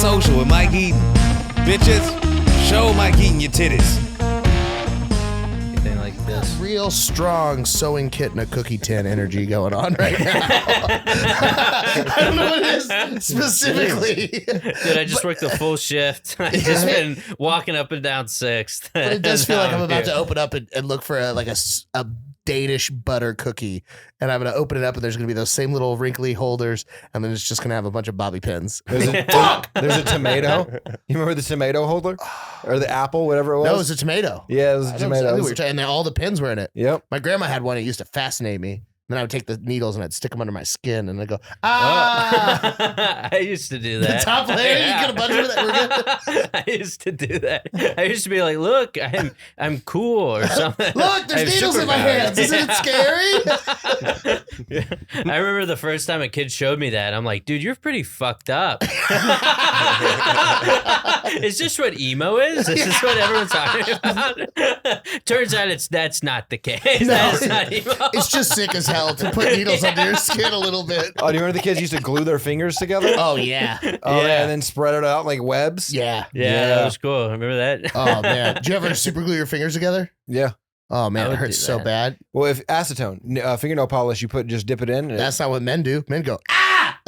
social with Mike Eaton. Bitches, show Mike Eaton your titties. Anything like this. Real strong sewing kit and a cookie tin energy going on right now. I don't know what it is specifically. Dude, I just worked a full shift. I've just been walking up and down 6th. But it does feel like I'm about to open up and look for a Danish butter cookie, and I'm going to open it up, and there's going to be those same little wrinkly holders, and then it's just going to have a bunch of bobby pins. There's a tomato. You remember the tomato holder? Or the apple, whatever it was? No, it was a tomato. Yeah, it was a tomato. And all the pins were in it. Yep. My grandma had one. It used to fascinate me. Then I would take the needles and I'd stick them under my skin, and I'd go, ah! I used to do that. The top layer, you get a bunch of that. We're good. I used to do that. I used to be like, look, I'm cool or something. Look, there's needles in my hands. Isn't it scary? I remember the first time a kid showed me that. I'm like, dude, you're pretty fucked up. Is this what emo is? Is this what everyone's talking about? Turns out that's not the case. No, That's not emo. It's just sick as hell to put needles under your skin a little bit. Oh, do you remember the kids used to glue their fingers together? Oh, yeah. Oh, yeah, and then spread it out like webs? Yeah. Yeah, that was cool. Remember that? Oh, man. Did you ever super glue your fingers together? Yeah. Oh, man, I it would hurts do so that. bad. Well, if acetone, fingernail polish, you just dip it in. And That's not what men do. Men go, ah!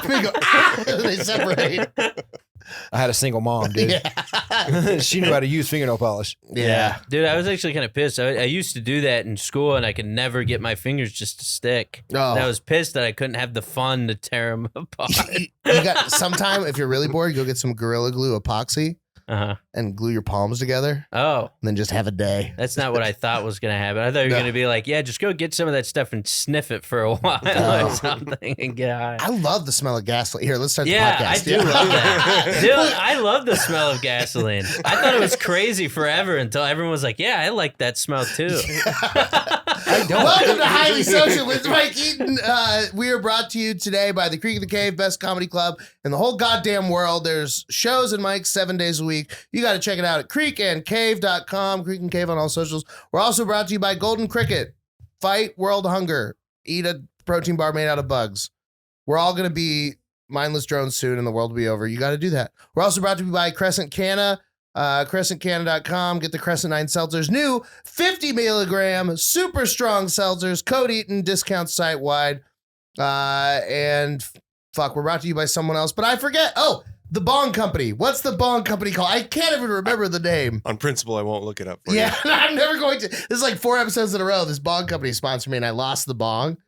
Men go, ah! And they separate. I had a single mom, dude. Yeah. She knew how to use fingernail polish. Yeah. Dude, I was actually kind of pissed. I used to do that in school, and I could never get my fingers just to stick. Oh. And I was pissed that I couldn't have the fun to tear them apart. You got sometime, if you're really bored, go get some Gorilla Glue epoxy Uh-huh. and glue your palms together, Oh, and then just have a day. that's not what I thought was going to happen. I thought you were No. going to be like, yeah, just go get some of that stuff and sniff it for a while or something and get high. I love the smell of gasoline. Here, let's start the Yeah, podcast. I do love that. Dude, I love the smell of gasoline. I thought it was crazy forever until everyone was like, yeah, I like that smell too. Welcome to Highly Social with Mike Eaton. We are brought to you today by the Creek and the Cave, best comedy club in the whole goddamn world. There's shows and mics 7 days a week. You got to check it out at creekandcave.com, Creek and Cave on all socials. We're also brought to you by Golden Cricket. Fight world hunger. Eat a protein bar made out of bugs. We're all going to be mindless drones soon and the world will be over. You got to do that. We're also brought to you by Crescent Canna. CrescentCanna.com. Get the Crescent 9 seltzers. New 50 milligram super strong seltzers. Code Eaton. Discount site wide. And fuck, we're brought to you by someone else, but I forget. Oh, the Bong Company. What's the Bong Company called? I can't even remember the name. On principle, I won't look it up for Yeah, you. I'm never going to. This is like 4 episodes in a row. This Bong Company sponsored me, and I lost the bong.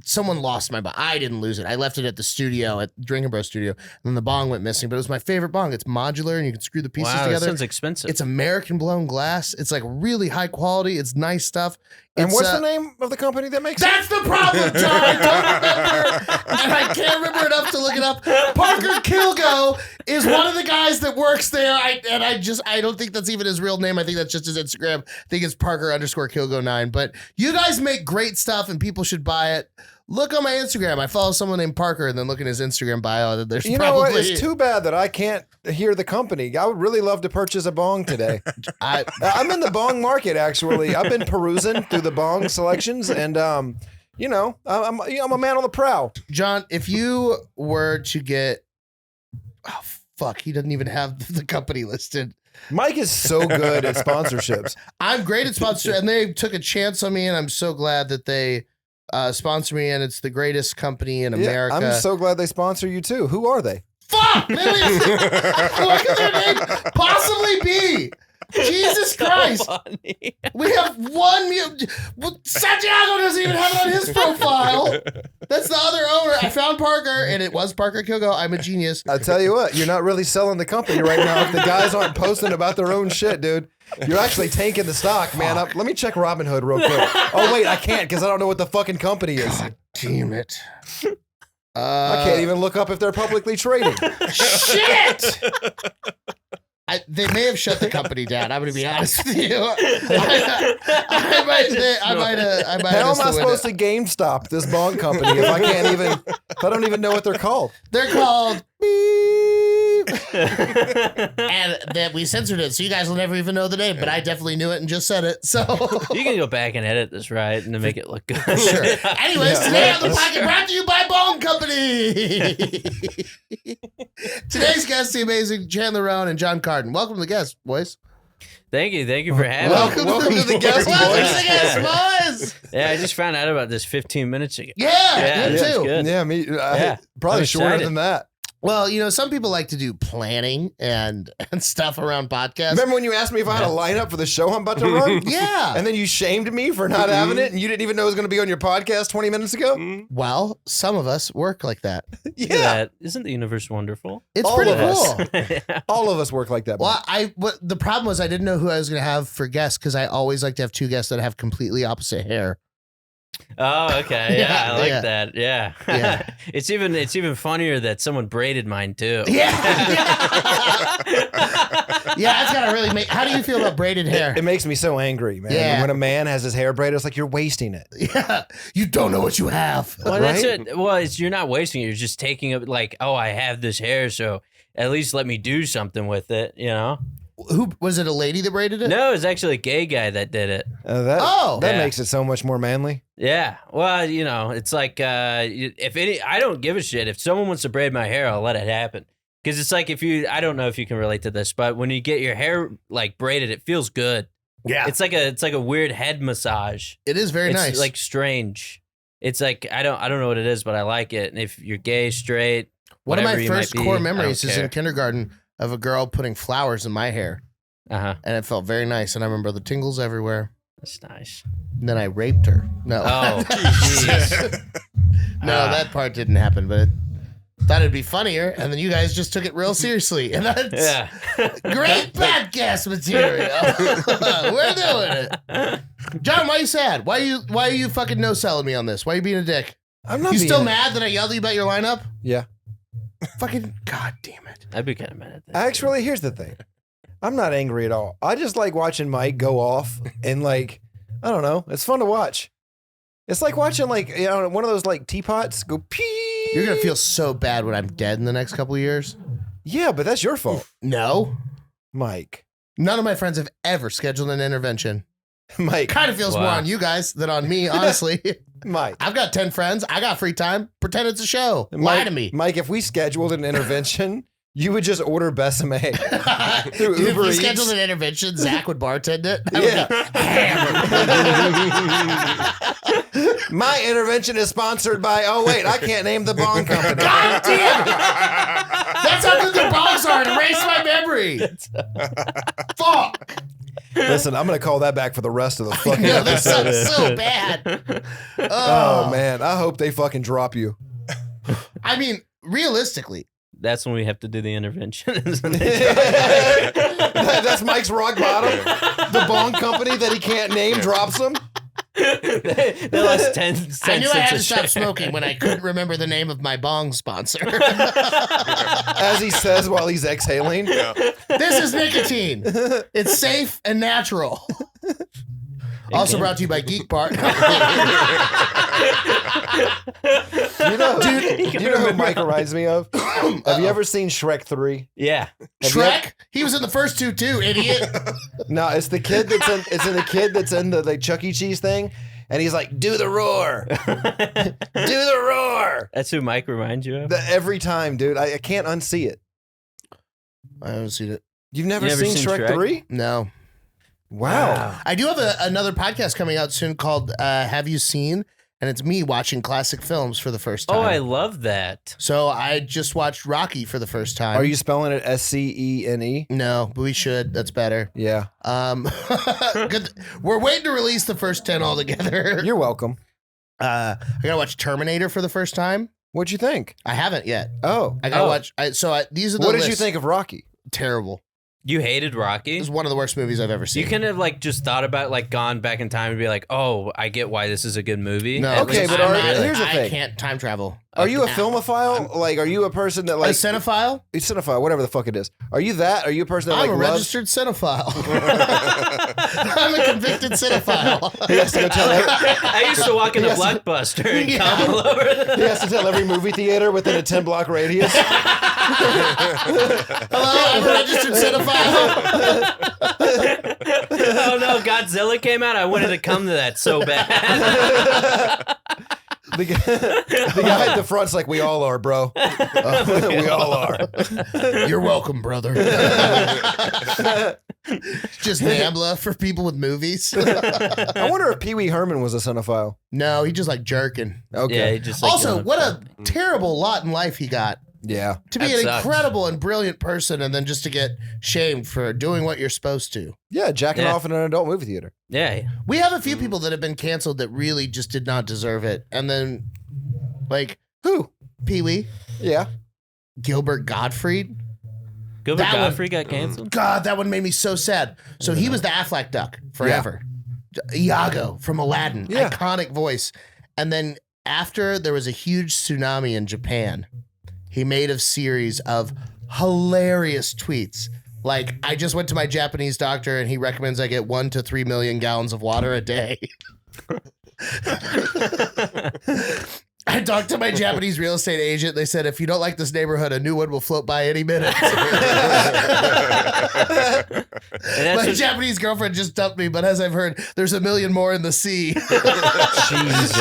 Someone lost my bong. I didn't lose it. I left it at the studio, at Drinking Bro Studio, and then the bong went missing. But it was my favorite bong. It's modular, and you can screw the pieces Wow, that together. sounds expensive. It's American blown glass. It's like really high quality. It's nice stuff. And It's, what's the name of the company that makes it? That's the problem, Tom. I don't remember. And I can't remember enough to look it up. Parker Kilgo is one of the guys that works there. I don't think that's even his real name. I think that's just his Instagram. I think it's Parker_Kilgo9. But you guys make great stuff and people should buy it. Look on my Instagram. I follow someone named Parker, and then look in his Instagram bio. There's You know what? It's too bad that I can't hear the company. I would really love to purchase a bong today. I'm in the bong market, actually. I've been perusing through the bong selections, and I'm a man on the prowl. John, if you were to get, oh fuck, he doesn't even have the company listed. Mike is so good at sponsorships. I'm great at sponsorship, and they took a chance on me, and I'm so glad that they sponsor me, and it's the greatest company in America. I'm so glad they sponsor you too. Who are they? Fuck! Millions! What could their name possibly be? Jesus Christ! funny. We have one. Santiago doesn't even have it on his profile. That's the other owner. I found Parker, and it was Parker Kilgo. I'm a genius. I tell you what, you're not really selling the company right now if the guys aren't posting about their own shit, dude. You're actually tanking the stock, man. Let me check Robinhood real quick. Oh, wait, I can't because I don't know what the fucking company is. God damn it. I can't even look up if they're publicly traded. Shit! They may have shut the company down. I'm going to be honest with you. I might. How am I supposed to GameStop this bond company if I don't even know what they're called? They're called Beep. and that we censored it, so you guys will never even know the name. But I definitely knew it and just said it. So You can go back and edit this right and to make it look good. sure. Anyways, today on the podcast brought to you by Bone Company. Today's guests, the amazing Chandler, Rhone, and John Carden. Welcome to the guests, boys. Thank you for having me. Welcome to the guest, boys. Yeah, I just found out about this 15 minutes ago. Yeah, me it's too. good. Yeah, me. Probably I'm shorter excited. than that. Well, some people like to do planning and stuff around podcasts. Remember when you asked me if I had a lineup for the show I'm about to run? Yeah. And then you shamed me for not having it, and you didn't even know it was going to be on your podcast 20 minutes ago? Well, some of us work like that. Yeah. Isn't the universe wonderful? It's All pretty of us. cool. All of us work like that. Well, the problem was I didn't know who I was going to have for guests because I always like to have two guests that have completely opposite hair. Oh, okay. Yeah, I like Yeah. that. Yeah. Yeah. It's even funnier that someone braided mine too. Yeah. Yeah, that's got to really make. How do you feel about braided hair? It makes me so angry, man. Yeah. When a man has his hair braided, it's like you're wasting it. Yeah. You don't know what you have. Well, that's Right? it. Well, you're not wasting it. You're just taking up like, oh, I have this hair, so at least let me do something with it. Who was it? A lady that braided it? No, it's actually a gay guy that did it. That Yeah. makes it so much more manly. Yeah. Well, it's like I don't give a shit. If someone wants to braid my hair, I'll let it happen. Because it's like I don't know if you can relate to this, but when you get your hair like braided, it feels good. Yeah. It's like a weird head massage. It is very It's nice. like strange. It's like I don't know what it is, but I like it. And if you're gay, straight, one of my whatever you might first be, core I don't memories is in care. kindergarten of a girl putting flowers in my hair, Uh-huh. and it felt very nice. And I remember the tingles everywhere. That's nice. And then I raped her. No. Oh, jeez. No, that part didn't happen, but thought it'd be funnier, and then you guys just took it real seriously, and that's Yeah. great podcast material. We're doing it. John, why are you sad? Why are you fucking no selling me on this? Why are you being a dick? I'm not You being still a- mad that I yelled at you about your lineup? Yeah. Fucking god damn it. I'd be kind of mad at that. Actually, here's the thing. I'm not angry at all. I just like watching Mike go off and like, I don't know. It's fun to watch. It's like watching like, one of those like teapots go pee. You're gonna feel so bad when I'm dead in the next couple of years. Yeah, but that's your fault, No. Mike. None of my friends have ever scheduled an intervention. Mike. Kind of feels more Wow. on you guys than on me, honestly. Mike. I've got 10 friends. I got free time. Pretend it's a show. Lie to me. Mike, if we scheduled an intervention, you would just order Besame through If Uber we Eats. scheduled an intervention, Zach would bartend it. I would go hammered. My intervention is sponsored by, I can't name the bong company. God damn it! That's how good their balls are. It erased my memory. Fuck. Listen, I'm going to call that back for the rest of the fucking No, that episode. sounds so bad. Oh, man. I hope they fucking drop you. I mean, realistically, That's when we have to do the intervention. That's Mike's rock bottom. The bong company that he can't name drops him. they lost 10 cents. I knew I had to a stop share. smoking when I couldn't remember the name of my bong sponsor. As he says while he's exhaling. This is nicotine. It's safe and natural. Also brought to you by Geek Part. You know who Mike reminds me of? Have you ever seen Shrek 3? Yeah. Shrek? He was in the first two too, idiot. No, it's the kid that's in the like Chuck E. Cheese thing, and he's like, "Do the roar, do the roar." That's who Mike reminds you of? Every time, dude, I can't unsee it. I haven't seen it. You've never, You never seen seen Shrek Shrek? 3? No. Wow. I do have another podcast coming out soon called Have You Seen? And it's me watching classic films for the first time. Oh, I love that. So I just watched Rocky for the first time. Are you spelling it SCENE? No, but we should. That's better. Yeah. Good. We're waiting to release the first 10 altogether. You're welcome. I gotta watch Terminator for the first time. What'd you think? I haven't yet. Oh. I gotta Oh. watch. These are the What did you lists. think of Rocky? Terrible. You hated It Rocky? was one of the worst movies I've ever seen. You couldn't have like just thought about like gone back in time and be like, oh, I get why this is a good movie. No, At Okay, least but I'm are- not. here's the I thing. can't time travel. Are you a Okay. filmophile? Like, are you a person that A like cinephile? a cinephile, whatever the fuck it is? Are you that? Are you a person that I'm like a loves? registered cinephile. I'm a convicted cinephile. He has to go tell. I used to walk in a Yes. Blockbuster and Yeah. come all over. He has to tell every movie theater within a 10-block radius. Hello, I'm a registered cinephile. Oh no, Godzilla came out. I wanted to come to that so bad. The guy at the front's like, we all are, bro. We all are. You're welcome, brother. Just NAMBLA for people with movies. I wonder if Pee Wee Herman was a cinephile. No, he just like jerking. Okay. Yeah, he just like, Also, what a terrible lot in life he got. Yeah. To be That an sucks. incredible and brilliant person and then just to get shamed for doing what you're supposed to. Yeah, jacking Yeah. off in an adult movie theater. Yeah. We have a few people that have been canceled that really just did not deserve it. And then, like, Who? Pee-wee, Yeah. Gilbert Gottfried. Gilbert That one- Godfrey got canceled. God, that one made me so sad. So he was the Affleck duck forever. Iago from Aladdin, Yeah. iconic voice. And then after there was a huge tsunami in Japan, he made a series of hilarious tweets. Like, I just went to my Japanese doctor and he recommends I get 1 to 3 million gallons of water a day. I talked to my Japanese real estate agent. They said, if you don't like this neighborhood, a new one will float by any minute. And that's My what- Japanese girlfriend just dumped me, but as I've heard, there's a million more in the sea. Jesus.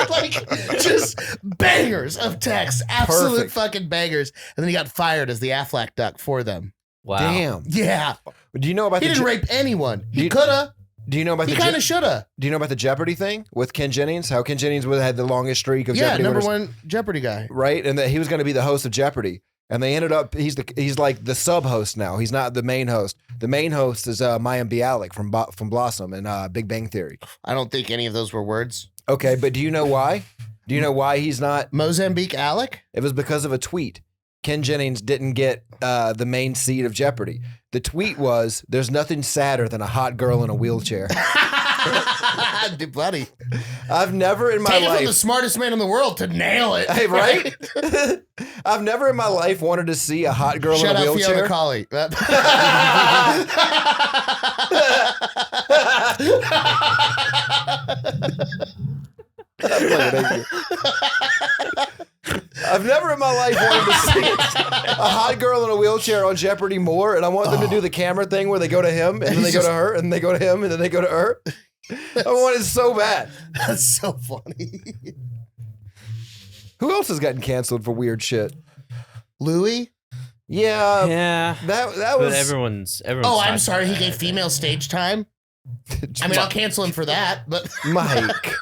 Like, just bangers of text. Absolute Perfect. fucking bangers. And then he got fired as the Affleck duck for them. wow. Damn. Yeah. Do you know about He the didn't rape anyone. He you- coulda. Do you know about He the kind of shoulda. Do you know about the Jeopardy thing with Ken Jennings? How Ken Jennings had the longest streak of Yeah, Jeopardy number winners? one Jeopardy guy. Right, and that he was going to be the host of Jeopardy, and they ended up he's like the sub host now. He's not the main host. The main host is Mayim Bialik from Blossom and Big Bang Theory. I don't think any of those were words. Okay, but do you know why? Do you know why he's not? Mozambique Alec? It was because of a tweet. Ken Jennings didn't get the main seat of Jeopardy. The tweet was, "There's nothing sadder than a hot girl in a wheelchair." Dude, buddy. I've never in my Take it from the life, smartest man in the world to nail it. hey, right? I've never in my life wanted to see a hot girl Shout in a out wheelchair. Fiona Colley. I've never in my life wanted to see a hot girl in a wheelchair on Jeopardy more, and I want them to do the camera thing where they go to him, and then they go to her, and they go to him, and then they go to her. I want it so bad. That's so funny. Who else has gotten canceled for weird shit? Louis? Yeah, Yeah. that But was. everyone's Oh, I'm talking sorry. He about gave that. female stage time. I mean, I'll cancel him for that, but Mike.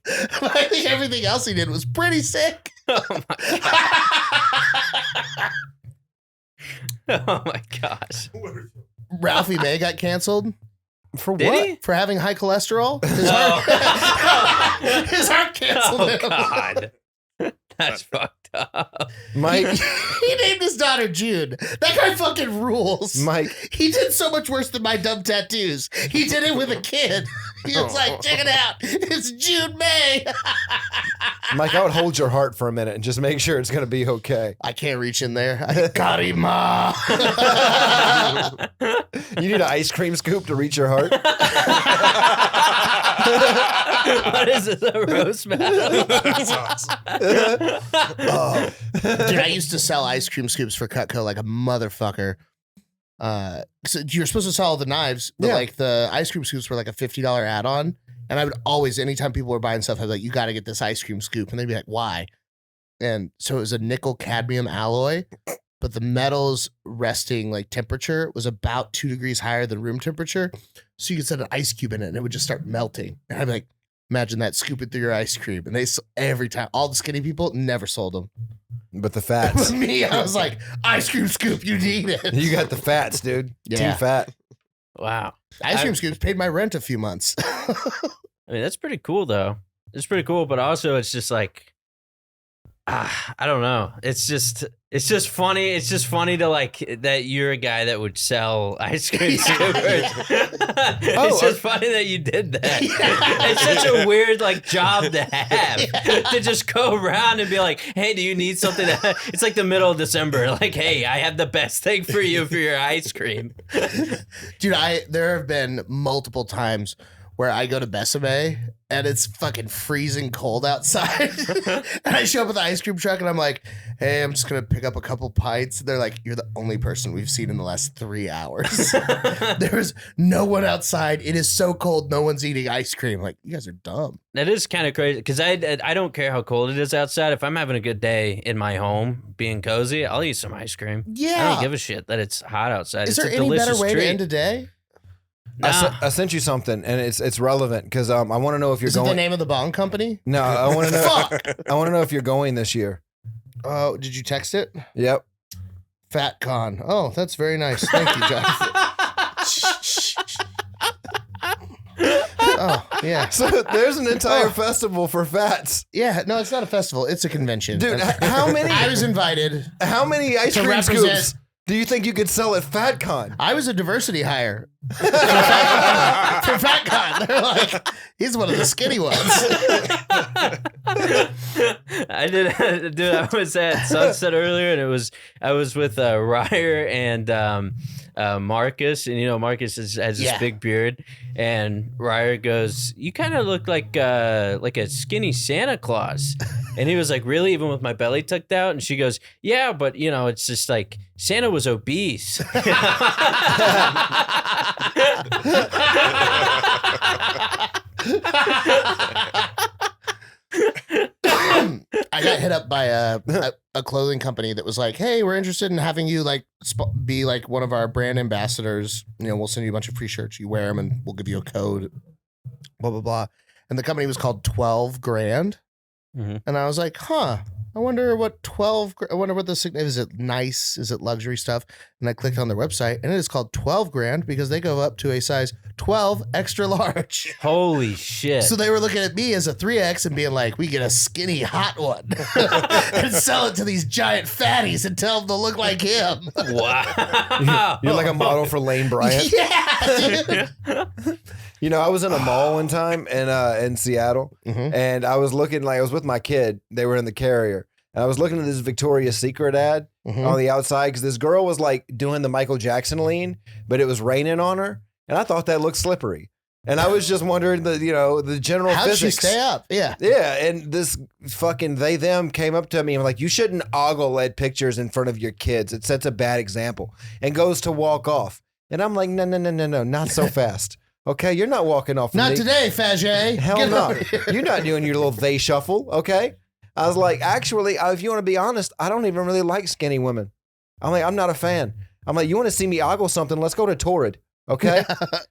I think everything else he did was pretty sick. Oh my gosh. Ralphie May got canceled For Did what? he? for having high cholesterol. His heart canceled Oh him. God. That's fucked up. Mike. He named his daughter June. That guy fucking rules. Mike. He did so much worse than my dumb tattoos. He did it with a kid. He was like, check it out. It's June May. Mike, I would hold your heart for a minute and just make sure it's going to be okay. I can't reach in there. I got him, Ma. You need an ice cream scoop to reach your heart? What is this, a roast battle? Oh. Dude, I used to sell ice cream scoops for Cutco like a motherfucker. So you're supposed to sell all the knives, but Yeah. like the ice cream scoops were like a $50 add-on. And I would always, anytime people were buying stuff, I'd be like, you got to get this ice cream scoop. And they'd be like, why? And so it was a nickel cadmium alloy, but the metal's resting like temperature was about 2 degrees higher than room temperature. So you could set an ice cube in it and it would just start melting. And I'd be like, imagine that, scoop it through your ice cream. And they every time, all the skinny people never sold them. But the With fats. me, I was like, ice cream scoop, you need it. You got the fats, dude. Yeah. Too fat. Wow. Ice cream scoops paid my rent a few months. I mean, that's pretty cool, though. It's pretty cool, but also it's just like, I don't know. It's just funny. It's just funny to like that you're a guy that would sell ice cream scoopers. It's just funny that you did that. It's such a weird like job to have to just go around and be like, hey, do you need something? It's like the middle of December. Like, hey, I have the best thing for you for your ice cream. Dude, there have been multiple times where I go to Besame and it's fucking freezing cold outside. And I show up with the ice cream truck and I'm like, hey, I'm just going to pick up a couple pints. And they're like, you're the only person we've seen in the last 3 hours. There's no one outside. It is so cold. No one's eating ice cream. Like, you guys are dumb. That is kind of crazy because I don't care how cold it is outside. If I'm having a good day in my home, being cozy, I'll eat some ice cream. Yeah. I don't give a shit that it's hot outside. Is it's there a any better delicious way treat. to end a day? Nah. I sent you something, and it's relevant because I want to know if you're Is it going. the name of the bong company? No, I want to know. Fuck. I want to know if you're going this year. Oh, did you text it? Yep. Fat Con. Oh, that's very nice. Thank you, Jonathan. Oh, yeah. So there's an entire festival for fats, Yeah, no, it's not a festival. It's a convention. dude. How many? I was invited. How many ice To cream represent- scoops do you think you could sell at FatCon? I was a diversity hire for Fat Con. They're like, he's one of the skinny ones. I did, dude. I was at Sunset earlier, and I was with Ryer and Marcus, and Marcus has this big beard, and Ryer goes, "You kind of look like a skinny Santa Claus," and he was like, "Really? Even with my belly tucked out?" And she goes, "Yeah, but it's just like Santa was obese." I got hit up by a clothing company that was like, "Hey, we're interested in having you be like one of our brand ambassadors. We'll send you a bunch of free shirts. You wear them, and we'll give you a code." Blah blah blah. And the company was called 12 Grand. Mm-hmm. And I was like, "Huh. I wonder what I wonder what the significance is. It nice? Is it luxury stuff?" And I clicked on their website, and it is called 12 Grand because they go up to a size 12 extra large. Holy shit! So they were looking at me as a 3X and being like, "We get a skinny hot one and sell it to these giant fatties and tell them to look like him." Wow! You're like a model for Lane Bryant. Yeah, dude. I was in a mall one time in Seattle, and I was looking I was with my kid. They were in the carrier, and I was looking at this Victoria's Secret ad on the outside because this girl was like doing the Michael Jackson lean, but it was raining on her, and I thought that looked slippery. And I was just wondering the general How'd physics. she stay up? Yeah. Yeah, and this fucking them came up to me and were like, "You shouldn't ogle at pictures in front of your kids. It sets a bad example," and goes to walk off. And I'm like, no, not so fast. Okay, you're not walking off. Not me. today, Fagé. Hell Get no. over here. You're not doing your little they shuffle, okay? I was like, actually, if you want to be honest, I don't even really like skinny women. I'm like, I'm not a fan. I'm like, you want to see me ogle something? Let's go to Torrid, okay?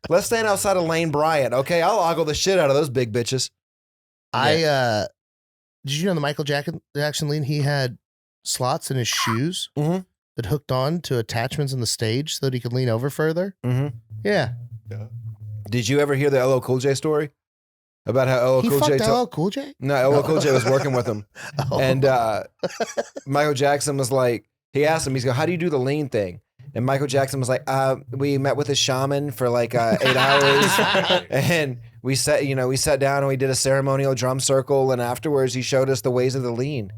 Let's stand outside of Lane Bryant, okay? I'll ogle the shit out of those big bitches. Did you know the Michael Jackson lean? He had slots in his shoes that hooked on to attachments in the stage so that he could lean over further. Yeah. Did you ever hear the LL Cool J story? About how LL He Cool J fucked LL Cool J? No, LL Cool J was working with him. Oh. And Michael Jackson was like, he asked him, he's go, "How do you do the lean thing?" And Michael Jackson was like, "We met with a shaman for like 8 hours, and we sat down and we did a ceremonial drum circle, and afterwards he showed us the ways of the lean."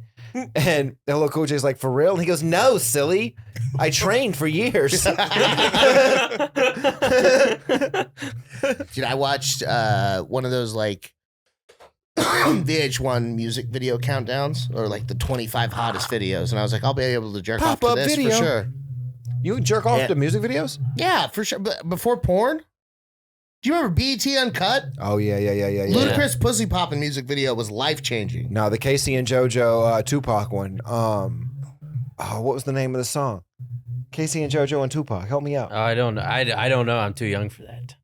And LL Cool J's like, "For real?" And he goes, "No, silly. I trained for years." Dude, I watched one of those like VH1 music video countdowns or like the 25 hottest videos, and I was like, I'll be able to jerk off to Pop-up this video. for sure. You jerk off to music videos? Yeah, for sure. But before porn, do you remember BET Uncut? Oh yeah. Ludacris pussy popping music video was life changing. No, the Casey and JoJo Tupac one. What was the name of the song? Casey and JoJo and Tupac. Help me out. I don't know. I don't know. I'm too young for that.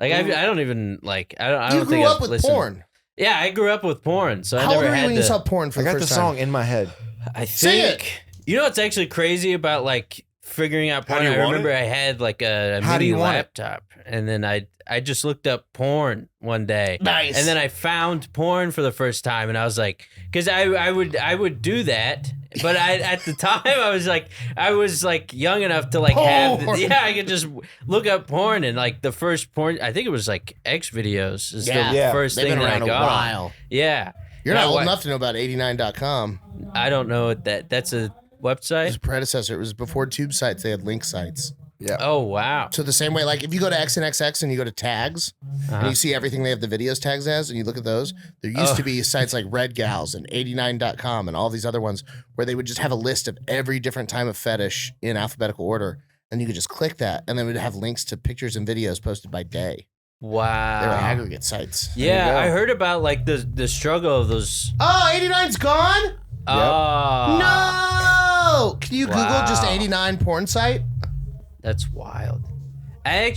Like I don't even like. I don't. You grew think up I've with listened. porn. Yeah, I grew up with porn, so I How old never were you had when you to. saw porn for I the got the first song time? in my head. I Sing it. think. You know what's actually crazy about like figuring out How porn? do you I want remember it? I had like a How do mini you want it? laptop, and then I just looked up porn one day. Nice. And then I found porn for the first time, and I was like, because I would do that, but at the time I was like young enough to like Porn. I could just look up porn, and like the first porn, I think it was like X videos is Yeah. the Yeah. first They've thing been that I around a got on. while. Yeah, You're not And I old wa- enough to know about 89.com. I don't know what that's a It website. was a predecessor. It was before tube sites. They had link sites. Yeah. Oh wow. So the same way, like if you go to XNXX and you go to tags and you see everything they have the videos tags as, and you look at those, there used to be sites like Red Gals and 89.com and all these other ones where they would just have a list of every different time of fetish in alphabetical order. And you could just click that, and then it would have links to pictures and videos posted by day. Wow. They were aggregate sites. Yeah, I heard about like the struggle of those. Oh, 89's gone? Oh. No! Can you Google just 89 porn site? That's wild. I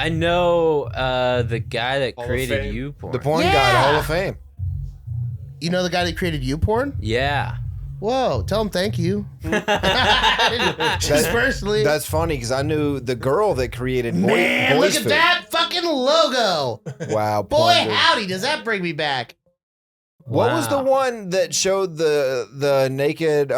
know the guy that created YouPorn. The porn guy, the Hall of Fame. You know the guy that created YouPorn? Yeah. Whoa, tell him thank you. Just personally. That's funny because I knew the girl that created Man, Boys look at Food. that fucking logo. Wow. Boy, porn, dude. howdy, does that bring me back? What was the Wow. one that showed the naked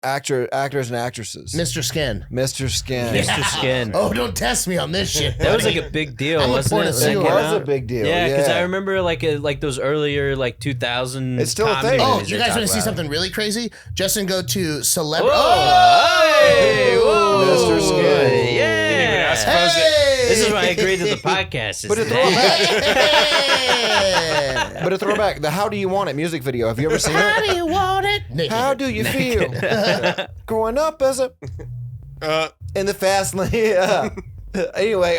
actors and actresses? Mr. Skin. Mr. Skin. Mr. Skin. Oh, don't test me on this shit. That was buddy. like a big deal, I'm a wasn't it? pornosaur. It Like, was you know? a big deal. Yeah, because I remember like those earlier like 2000. It's still a comedy thing. Oh, movies you they guys talk want to see about. something really crazy? Justin, go to celebrity. Whoa! Hey, whoa! Mr. Skin. Yeah. Didn't even ask if I was This is why I agreed to the podcast. But is it's that- Hey! But a throwback, the How Do You Want It music video. Have you ever seen How it? do you want it? Naked. How do you feel? Growing up as a in the fast lane. Yeah. Anyway,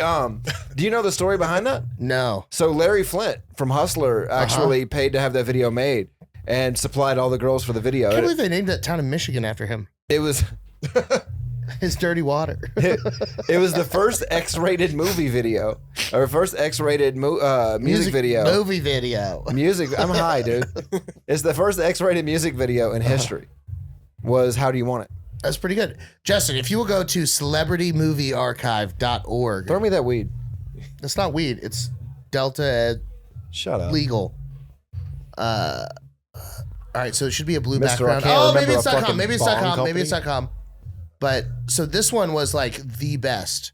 do you know the story behind that? No. So Larry Flint from Hustler actually paid to have that video made and supplied all the girls for the video. I can't believe they named that town in Michigan after him. It was His dirty water. it was the first X-rated movie video or first X-rated music video. Movie video. Music. I'm high, dude. It's the first X-rated music video in history. Was How Do You Want It? That's pretty good. Justin, if you will go to celebritymoviearchive.org. Throw me that weed. It's not weed. It's Delta Shut up. Legal. All right, so it should be a blue Mister, I background. can't Oh, maybe remember it's a .com. fucking Maybe it's bong .com. Maybe it's company. .com. But so this one was like the best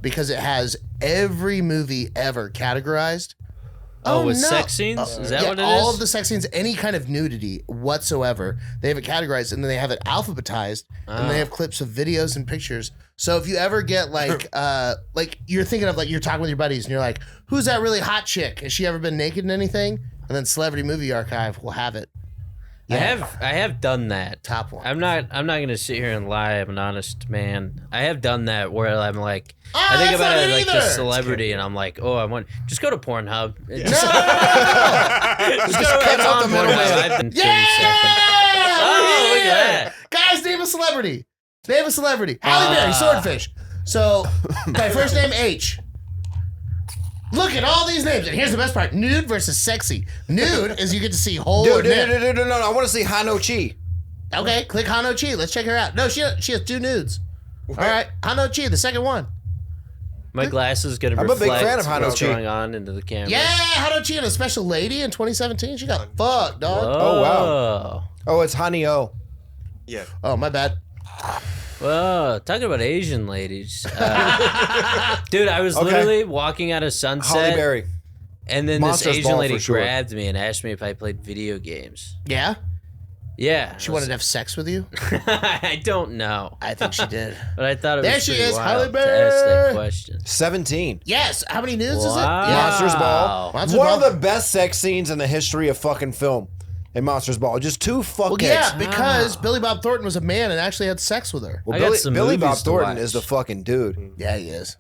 because it has every movie ever categorized. Oh, with no. sex scenes? Is that Yeah, what it is? all of the sex scenes, any kind of nudity whatsoever, they have it categorized, and then they have it alphabetized, and they have clips of videos and pictures. So if you ever get like you're thinking of like you're talking with your buddies, and you're like, "Who's that really hot chick? Has she ever been naked in anything?" And then Celebrity Movie Archive will have it. I have done that. Top one. I'm not gonna sit here and lie. I'm an honest man. I have done that where I'm like, I think that's about not it it like the either. celebrity, and I'm like, oh, I want just go to Pornhub. No, Just, no, just go cut out the middleman. I've been 30 Yeah! seconds. Oh, look at that. Guys, name a celebrity. Name a celebrity. Halle Berry, Swordfish. So, my first name, H. Look at all these names. And here's the best part. Nude versus sexy. Nude is you get to see whole Dude, nip. no. I want to see Hano Chi. Okay, click Hano Chi. Let's check her out. No, she has two nudes. All right, Hano Chi, the second one. My glasses gonna I'm a reflect big fan of Hano what's Chi. going on into the camera. Yeah, Hano Chi and a special lady in 2017. She got fucked, dog. Oh, wow. Oh, it's Hani O. Yeah. Oh, my bad. Whoa, talking about Asian ladies. Dude, I was literally walking out of Holly Sunset, Berry. and then Monsters this Asian Ball lady for sure. grabbed me and asked me if I played video games. Yeah? Yeah. She wanted to have sex with you? I don't know. I think she did. But I thought it There was she pretty is, wild Halle to ask Berry. that question. 17. Yes. How many nudes is it? Wow. Yeah. Monsters Ball. Monsters One Ball. of the best sex scenes in the history of fucking film in Monsters Ball. Just two fuckheads. Well, yeah, because Billy Bob Thornton was a man and actually had sex with her. I got some Billy Bob movies to Thornton watch. is the fucking dude. Yeah, he is.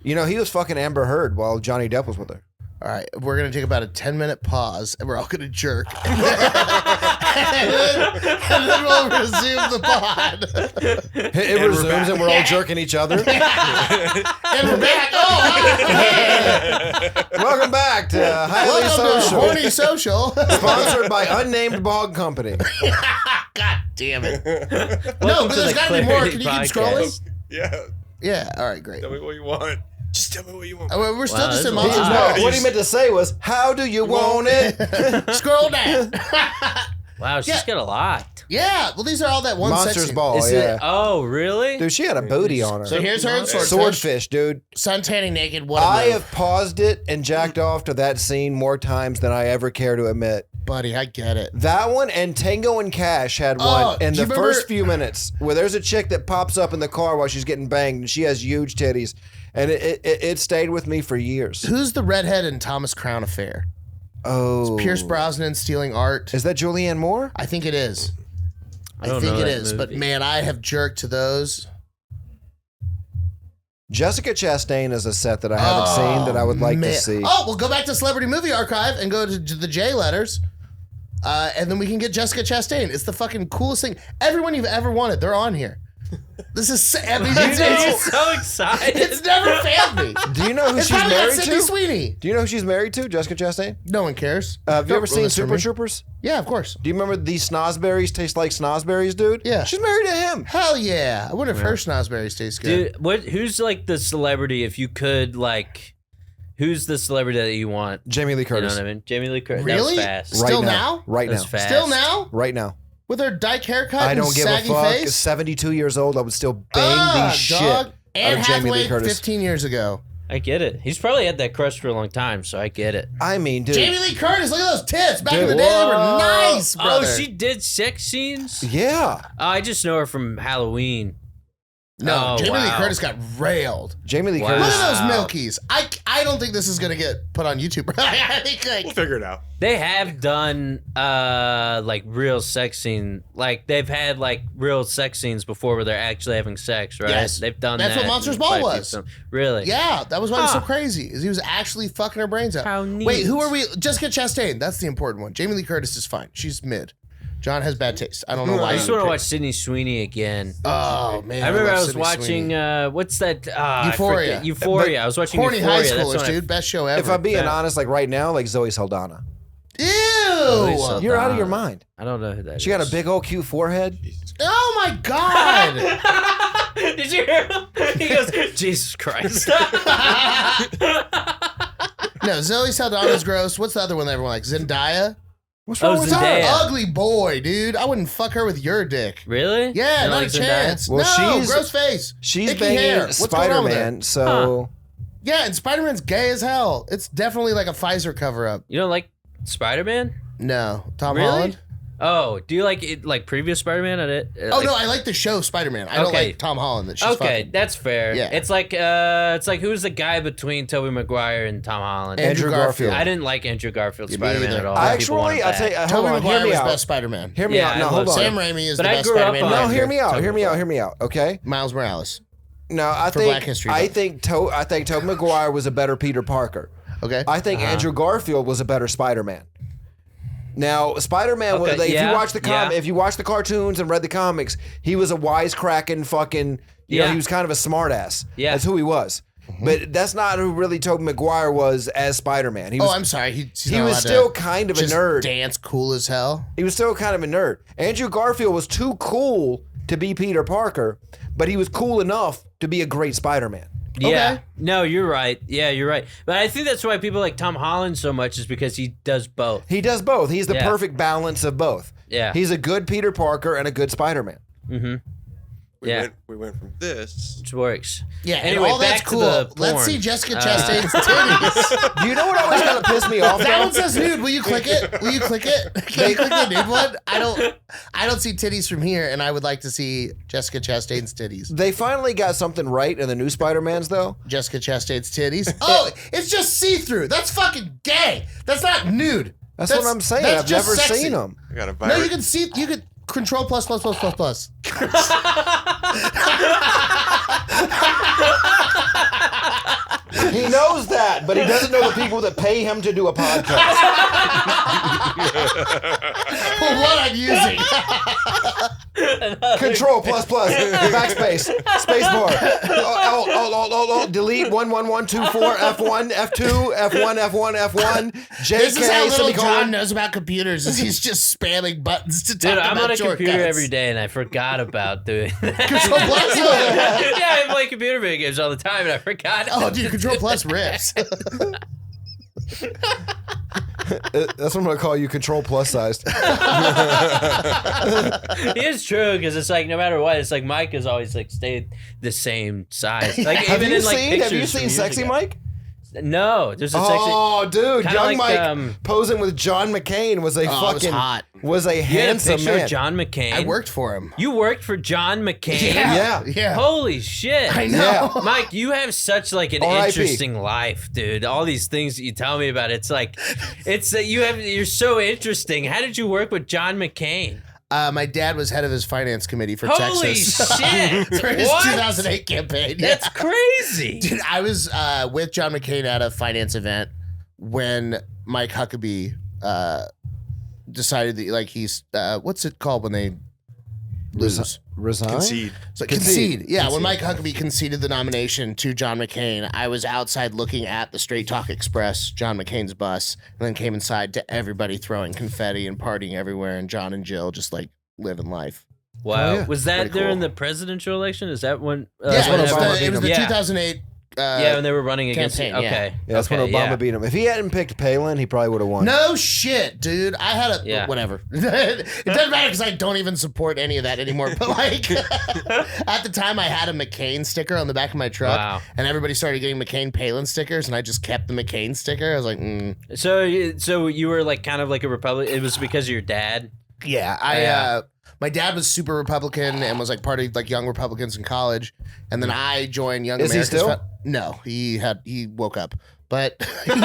You know, he was fucking Amber Heard while Johnny Depp was with her. All right, we're going to take about a 10-minute pause, and we're all going to jerk. and then we'll resume the pod. It resumes and we're all jerking each other. And we're back. Welcome back to Highly Welcome to Social. Horny Social. Sponsored by Unnamed Bog Company. God damn it. No, Welcome but to there's the got to be more. Clarity Can you keep Podcast. scrolling? Yeah. Yeah, all right, great. Tell me what you want. Just tell me what you want. We're still Wow, just this in is Monsters a Ball. lot. What he meant to say was, how do you want it? Scroll down. Wow, she's got a lot. Yeah, well, these are all that one Monsters section. Ball, Is yeah. it? Oh, really? Dude, she had a booty on her. So here's her in Swordfish. Swordfish, dude. Suntanning naked. What a I move. have paused it and jacked off to that scene more times than I ever care to admit. buddy, I get it. That one and Tango and Cash had one in the first few minutes where there's a chick that pops up in the car while she's getting banged and she has huge titties. And it stayed with me for years. Who's the redhead in Thomas Crown Affair? Oh. It's Pierce Brosnan stealing art. Is that Julianne Moore? I think it is. I don't think know it that is. movie. But man, I have jerked to those. Jessica Chastain is a set that I haven't seen that I would like to see. Oh, we'll go back to Celebrity Movie Archive and go to the J letters. And then we can get Jessica Chastain. It's the fucking coolest thing. Everyone you've ever wanted, they're on here. This is, I mean, He's so excited. it's never failed me. Do you know who It's she's probably not married Sydney to? Sweeney. Do you know who she's married to? Jessica Chastain? No one cares. Have you ever Don't seen ruin this for Super me. Troopers? Yeah, of course. Do you remember these snozberries taste like snozberries, dude? Yeah. She's married to him. Hell yeah. I wonder if her snozberries taste good. Dude, who's like the celebrity if you could like who's the celebrity that you want? Jamie Lee You know Curtis. what I mean? Jamie Lee Curtis. Really? That was fast. Right Still now. now? Right That now. was fast. Still now? Right now. With her dyke haircut I and don't give a saggy fuck. face? 72 years old, I would still bang the shit dog. out Anne of Jamie Hathaway Lee Curtis. 15 years ago. I get it. He's probably had that crush for a long time, so I get it. I mean, dude. Jamie Lee Curtis, look at those tits. Back in Dude. the day, they were Whoa. nice, brother. Oh, she did sex scenes? Yeah. I just know her from Halloween. No, Oh, Jamie Lee wow. Curtis got railed. Jamie Lee Wow. Look Curtis. at those Milkies. I don't think this is going to get put on YouTube. I think We'll figure it out. They have done like real sex scene, like they've had like real sex scenes before where they're actually having sex, right? Yes. They've done That's that. what Monsters in Ball quite a few was. films. Really? Yeah, that was why it was so Huh. crazy. Is he was actually fucking her brains out. How neat. Wait, who are we? Jessica Chastain. That's the important one. Jamie Lee Curtis is fine. She's mid. John has bad taste. I don't know why. I you just want to picked- watch Sydney Sweeney again. Oh man, I remember love I was Sydney watching Sweeney. what's that? I Euphoria. forget. Euphoria. I was watching Horny Euphoria. high That's schoolers, when I- dude. Best show ever. If I'm being Yeah. honest, like right now, like Zoe Saldana. Ew! Saldana. You're out of your mind. I don't know who that is. She got a big old cute forehead. Oh my god! Did you hear him? He goes, Jesus Christ. No, Zoe Saldana's gross. What's the other one that everyone likes? Zendaya? What's wrong Oh, with Zendaya. her? Ugly boy, dude. I wouldn't fuck her with your dick. Really? Yeah, You don't not like a Zendaya? chance. Well, no, she's- gross face. She's Icky hair. banging What's going on with her? Spider-Man, so Yeah, and Spider-Man's gay as hell. It's definitely like a Pfizer cover-up. You don't like Spider-Man? No, Tom Really? Holland. Oh, do you like it, like previous Spider-Man? Oh no, I like the show Spider-Man. I don't Okay. like Tom Holland. That she's Okay, fucking. that's fair. Yeah. It's like who's the guy between Tobey Maguire and Tom Holland? Andrew Garfield. I didn't like Andrew Garfield Yeah, me Spider-Man either. at all. People want actually, him I'll tell you, back. hold Tobey on, Maguire hear me was out. best Spider-Man. Hear me Yeah, out. I No, love hold on. Sam Raimi is But the I best grew up Spider-Man. on- No, ever. hear me out. Tobey Hear me out. Maguire. Hear me out. Okay. Miles Morales. No, I For think Black History I Month. think Tobey Maguire was a better Peter Parker. Okay. I think Andrew Garfield was a better Spider-Man. Now, Spider-Man, Okay, if yeah, you watch the yeah. if you watch the cartoons and read the comics, he was a wisecracking fucking. You know, Yeah. he was kind of a smartass. Yeah. That's who he was. But that's not who really Tobey Maguire was as Spider-Man. He was, Oh, I'm sorry. He's he not was allowed still to kind of a just nerd. Dance cool as hell. He was still kind of a nerd. Andrew Garfield was too cool to be Peter Parker, but he was cool enough to be a great Spider-Man. Yeah. Okay. No, you're right. Yeah, you're right. But I think that's why people like Tom Holland so much is because he does both. He does both. He's the Yeah. perfect balance of both. Yeah. He's a good Peter Parker and a good Spider-Man. Yeah. We went from this. Which works. Yeah, Anyway, and all that's back to cool. the Let's porn. see Jessica Chastain's titties. Do you know what always kind of pissed me off? That though? one says nude. Will you click it? Will you click it? Can you click the nude one? I don't see titties from here, and I would like to see Jessica Chastain's titties. They finally got something right in the new Spider-Mans, though. Jessica Chastain's titties. Oh, it's just see-through. That's fucking gay. That's not nude. That's what I'm saying. that's I've just never sexy. seen them. I got a No, virus. you can see. You could control plus. He knows that, but he doesn't know the people that pay him to do a podcast. For what I'm using. Control plus backspace spacebar. Delete 11124 F1 F2 F1 F1 F1 JK This is how little John semicolon. knows about computers. Is he's just spamming buttons to talk Dude, I'm about on a computer shortcuts. every day and I forgot about doing that. Control plus. Yeah, I play computer video games all the time and I forgot. Oh, dude, Control plus rips. That's what I'm gonna call you. Control plus sized. It is true because it's like no matter what, it's like Mike has always like stayed the same size. Like Have even you in like seen? Have you pictures from seen years Sexy ago. Mike? No, there's a sexy. Oh, dude, Kinda young like, Mike posing with John McCain was a fucking hot. Was a You had a handsome picture man. of John McCain. I worked for him. You worked for John McCain. Yeah. Holy shit! I know. Yeah. Mike, you have such like an R.I.P. interesting life, dude. All these things that you tell me about, it's like, you're so interesting. How did you work with John McCain? My dad was head of his finance committee for Holy Texas. shit! For his What? 2008 campaign. That's crazy. Dude, I was with John McCain at a finance event when Mike Huckabee decided that, like, he's what's it called when they lose? Resign? Concede. So concede. Yeah, when Mike Huckabee conceded the nomination to John McCain, I was outside looking at the Straight Talk Express, John McCain's bus, and then came inside to everybody throwing confetti and partying everywhere, and John and Jill just like living life. Wow. Oh, yeah. Was that Pretty during cool. the presidential election? Is that when? Yeah, when it was Obama the, it was the Yeah. 2008. Yeah, when they were running against. campaign, Okay. Yeah, that's when Okay, Obama yeah. beat him. If he hadn't picked Palin, he probably would have won. No shit, dude. I had a Yeah. whatever. It doesn't matter because I don't even support any of that anymore. But like at the time, I had a McCain sticker on the back of my truck, Wow. and everybody started getting McCain Palin stickers, and I just kept the McCain sticker. I was like, So you were like kind of like a Republican. It was because of your dad. yeah. My dad was super Republican and was like part of like Young Republicans in college, and then I joined Young Is he Americans. still? No, he woke up. But yeah.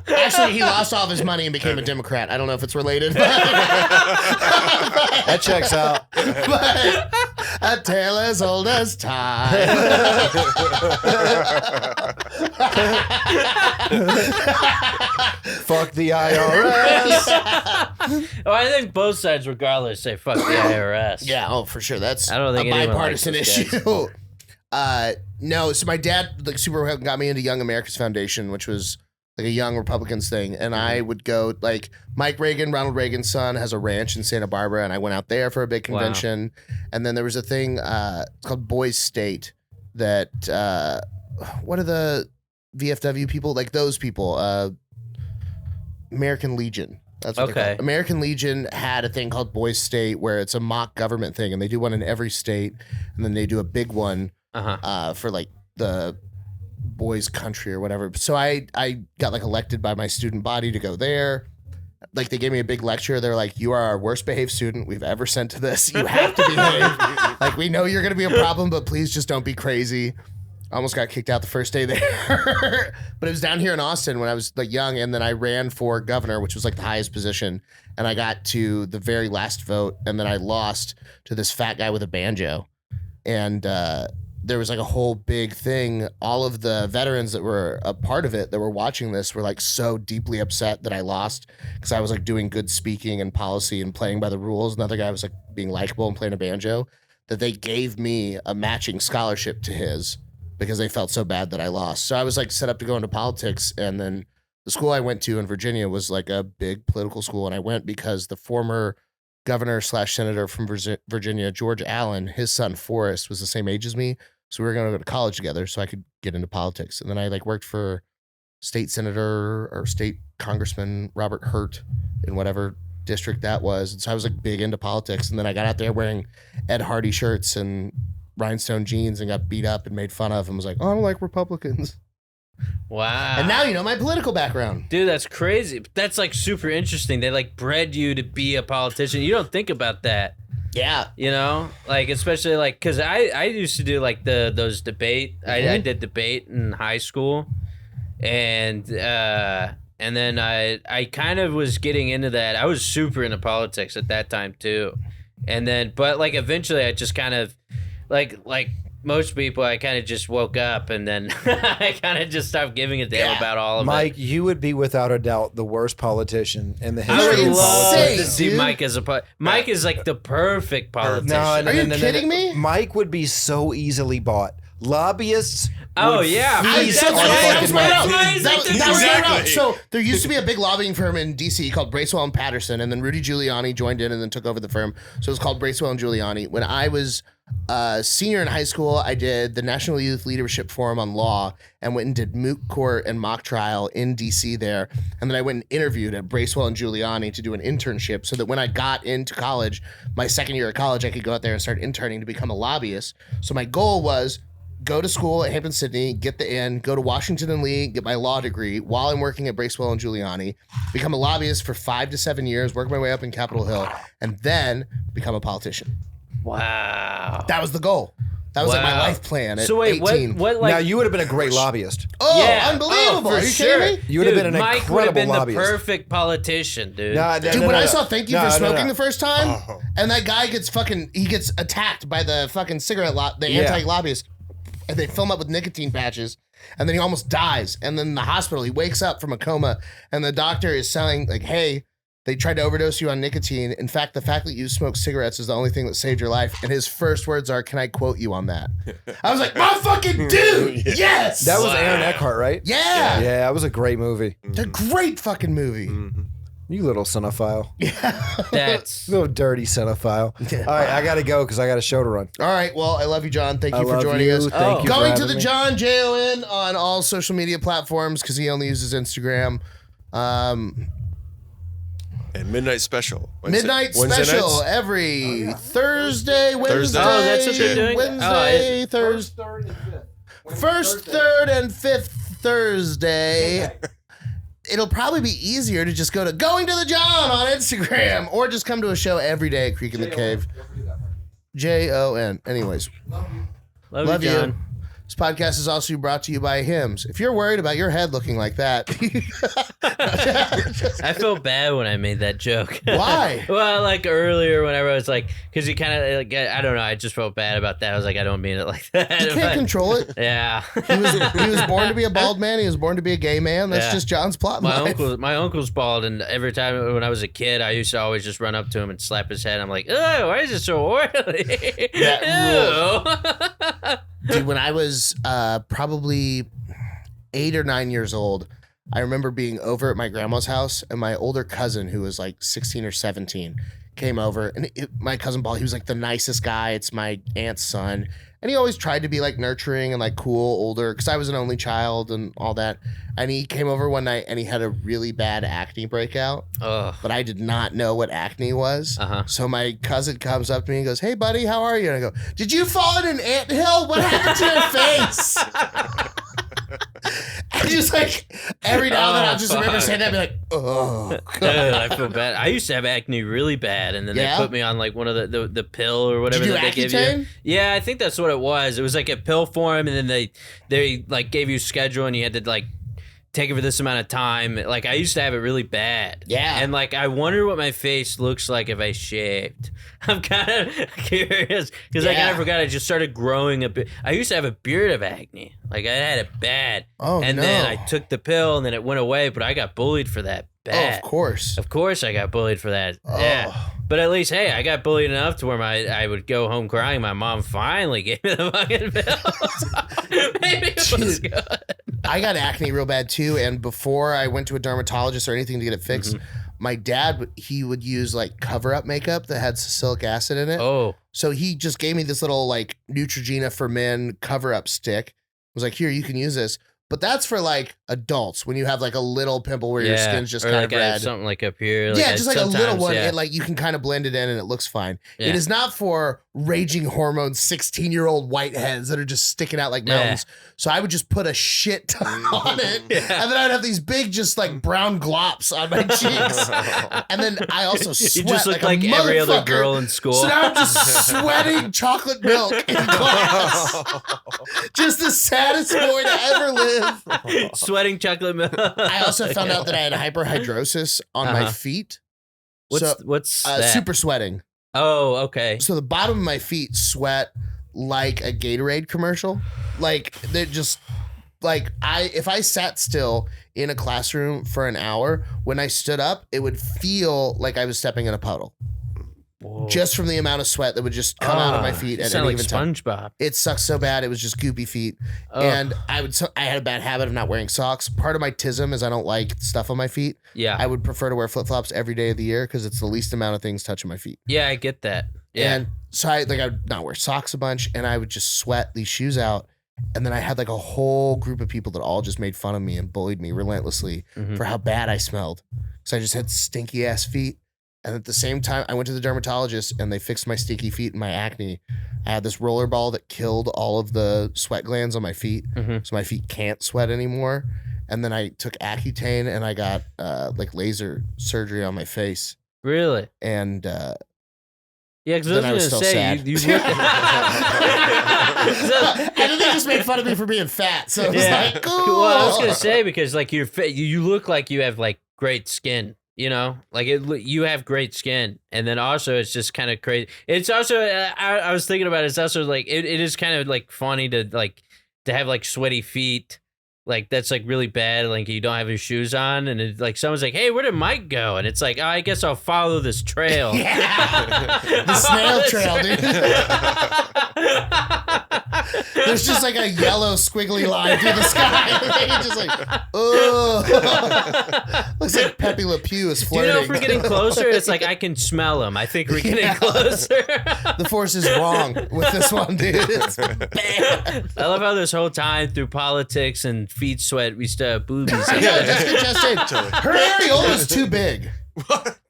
Actually, he lost all of his money and became a Democrat. I don't know if it's related. That checks out. But a tale as old as time. Fuck the IRS. Oh, I think both sides, regardless, say fuck the IRS. Yeah, oh, for sure. That's I don't think a anyone bipartisan likes those issue. No, so my dad like super got me into Young Americans Foundation, which was like a Young Republicans thing, and I would go like Mike Reagan, Ronald Reagan's son, has a ranch in Santa Barbara, and I went out there for a big convention, and then there was a thing it's called Boys State that what are the VFW people like those people American Legion. That's what they're Okay. called. American Legion had a thing called Boys State where it's a mock government thing, and they do one in every state, and then they do a big one for like the boys' country or whatever. So I got like elected by my student body to go there. Like they gave me a big lecture. They're like, "You are our worst behaved student we've ever sent to this. You have to behave. Like we know you're going to be a problem, but please just don't be crazy." I almost got kicked out the first day there. But it was down here in Austin when I was like young, and then I ran for governor, which was like the highest position, and I got to the very last vote, and then I lost to this fat guy with a banjo. And there was like a whole big thing. All of the veterans that were a part of it that were watching this were like so deeply upset that I lost because I was like doing good speaking and policy and playing by the rules. Another guy was like being likable and playing a banjo, that they gave me a matching scholarship to his because they felt so bad that I lost. So I was like set up to go into politics. And then the school I went to in Virginia was like a big political school. And I went because the former governor / senator from Virginia, George Allen, his son Forrest was the same age as me. So we were going to go to college together so I could get into politics. And then I like worked for state senator or state congressman Robert Hurt in whatever district that was. And so I was like big into politics. And then I got out there wearing Ed Hardy shirts and rhinestone jeans and got beat up and made fun of and was like, "Oh, I don't like Republicans." Wow. And now you know my political background. Dude, that's crazy. That's like super interesting. They like bred you to be a politician. You don't think about that. Yeah. You know, like especially like because I used to do like those debate. I did debate in high school, and then I kind of was getting into that. I was super into politics at that time too, and then but like eventually I just kind of like most people I kind of just woke up and then I kind of just stopped giving a damn about all of Mike, it. you would be without a doubt the worst politician in the I history would of love insane, to politics. see dude. Mike as Mike is like the perfect politician. Are you kidding me? Mike would be so easily bought. Lobbyists. Oh, would yeah. feast That's on right. fucking That's right. Mike. Why is That it- was Exactly. right. So there used to be a big lobbying firm in DC called Bracewell and Patterson, and then Rudy Giuliani joined in and then took over the firm. So it was called Bracewell and Giuliani. When I was a senior in high school, I did the National Youth Leadership Forum on Law and went and did moot court and mock trial in DC there. And then I went and interviewed at Bracewell and Giuliani to do an internship so that when I got into college, my second year of college, I could go out there and start interning to become a lobbyist. So my goal was go to school at Hampton-Sydney, get the inn, go to Washington and Lee, get my law degree while I'm working at Bracewell and Giuliani, become a lobbyist for 5 to 7 years, work my way up in Capitol Hill, and then become a politician. Wow. That was the goal. That was like my life plan at 18. what like now you would have been a great lobbyist. Oh, yeah, unbelievable. for Are you sure. kidding me? You would have been an Mike would have incredible been lobbyist. the perfect politician, dude. Dude, when I saw Thank You for Smoking the first time, Oh. and that guy gets he gets attacked by the fucking cigarette the anti-lobbyist, and they fill him up with nicotine patches, and then he almost dies. And then in the hospital, he wakes up from a coma, and the doctor is saying, like, hey, they tried to overdose you on nicotine. In fact, the fact that you smoke cigarettes is the only thing that saved your life. And his first words are, can I quote you on that? I was like, my fucking dude, yes! That was Aaron Eckhart, right? Yeah. Yeah, it was a great movie. It's a great fucking movie. You little cinephile. That's Little dirty cinephile. All right, I got to go because I got a show to run. All right, well, I love you, John. Thank you I for love joining you. us. Thank you for Going to having the me. John, Jon, on all social media platforms because he only uses Instagram. And Midnight Special. Wednesday Midnight Wednesday Special nights? every Thursday, Wednesday, Oh, that's what you're doing? Wednesday, Thursday. First, third, and fifth Thursday. It'll probably be easier to just go to Going to the John on Instagram or just come to a show every day at Creek in the Cave. Jon. Anyways, love you, John. This podcast is also brought to you by Hims. If you're worried about your head looking like that, I feel bad when I made that joke. Why? Well, like earlier, whenever I was like, because you kind of, like, I don't know, I just felt bad about that. I was like, I don't mean it like that. you can't control it. Yeah. He was born to be a bald man. He was born to be a gay man. That's Yeah. just John's plot in life. My uncle's bald, and every time when I was a kid, I used to always just run up to him and slap his head. I'm like, oh, why is it so oily? That Dude, when I was probably 8 or 9 years old, I remember being over at my grandma's house, and my older cousin, who was like 16 or 17, came over. And my cousin Paul, he was like the nicest guy. It's my aunt's son. And he always tried to be like nurturing and like cool, older, because I was an only child and all that. And he came over one night and he had a really bad acne breakout. Ugh. But I did not know what acne was. Uh-huh. So my cousin comes up to me and goes, hey, buddy, how are you? And I go, did you fall in an anthill? What happened to your face? I just like, every now and then I'll just remember saying that and be like, oh, Ugh, I feel bad. I used to have acne really bad, and then Yeah? they put me on like one of the pill or whatever Did you that do they give you. Accutane? Yeah, I think that's what it was. It was like a pill form, and then they like gave you a schedule, and you had to like take it for this amount of time. Like I used to have it really bad. Yeah. And like I wonder what my face looks like if I shaved. I'm kind of curious because I kind Yeah. of forgot I just started growing a bit. I used to have a beard of acne. Like I had it bad. Oh, and no. then I took the pill and then it went away, but I got bullied for that oh, bad. of course. Of course I got bullied for that. Oh. Yeah. But at least, hey, I got bullied enough to where I would go home crying. My mom finally gave me the fucking pills. Maybe it was Dude. good. I got acne real bad too. And before I went to a dermatologist or anything to get it fixed, my dad, he would use like cover up makeup that had salicylic acid in it. Oh. So he just gave me this little like Neutrogena for men cover up stick. Was like, here, you can use this. But that's for like adults when you have like a little pimple where your skin's just or kind like of I have red. something like up here. Yeah, just like a little sometimes, one. yeah. It, like you can kind of blend it in and it looks fine. Yeah. It is not for raging hormones, 16-year-old whiteheads that are just sticking out like Yeah. mountains. So I would just put a shit ton on it. And then I'd have these big, just like brown glops on my cheeks. And then I also sweat You just look like like a every other motherfucker. girl in school. So now I'm just sweating chocolate milk in class. Just the saddest boy to ever live. Sweating chocolate milk. I also found out that I had hyperhidrosis on my Uh-huh. feet. What's that? Super sweating. Oh, okay. So the bottom of my feet sweat like a Gatorade commercial. Like they're just like if I sat still in a classroom for an hour, when I stood up, it would feel like I was stepping in a puddle. Whoa. Just from the amount of sweat that would just come out of my feet You at sound any like given time. SpongeBob. It sucked so bad. It was just goopy feet. Oh. And I had a bad habit of not wearing socks. Part of my tism is I don't like stuff on my feet. Yeah. I would prefer to wear flip-flops every day of the year because it's the least amount of things touching my feet. Yeah, I get that. Yeah. And so I would not wear socks a bunch and I would just sweat these shoes out. And then I had like a whole group of people that all just made fun of me and bullied me relentlessly for how bad I smelled. So I just had stinky ass feet. And at the same time, I went to the dermatologist and they fixed my sticky feet and my acne. I had this rollerball that killed all of the sweat glands on my feet, so my feet can't sweat anymore. And then I took Accutane and I got like laser surgery on my face. Really? And yeah, because I was still gonna say sad. you look. And then they just made fun of me for being fat. So it was like, cool. Well, I was gonna say because like you look like you have like great skin. You know, like you have great skin, and then also it's just kind of crazy. It's also I was thinking about it, it's also like it is kind of like funny to have like sweaty feet. Like that's like really bad. Like you don't have your shoes on, and it, like someone's like, "Hey, where did Mike go?" And it's like, "Oh, I guess I'll follow this trail." The snail trail, dude. There's just like a yellow squiggly line through the sky. And just like, oh, looks like Pepe Le Pew is Do you flirting. know if we're getting closer? It's like I can smell them. I think we're getting closer. The force is wrong with this one, dude. It's I love how this whole time through politics and feet sweat, we still have boobies. yeah, just in. Her areola's too big.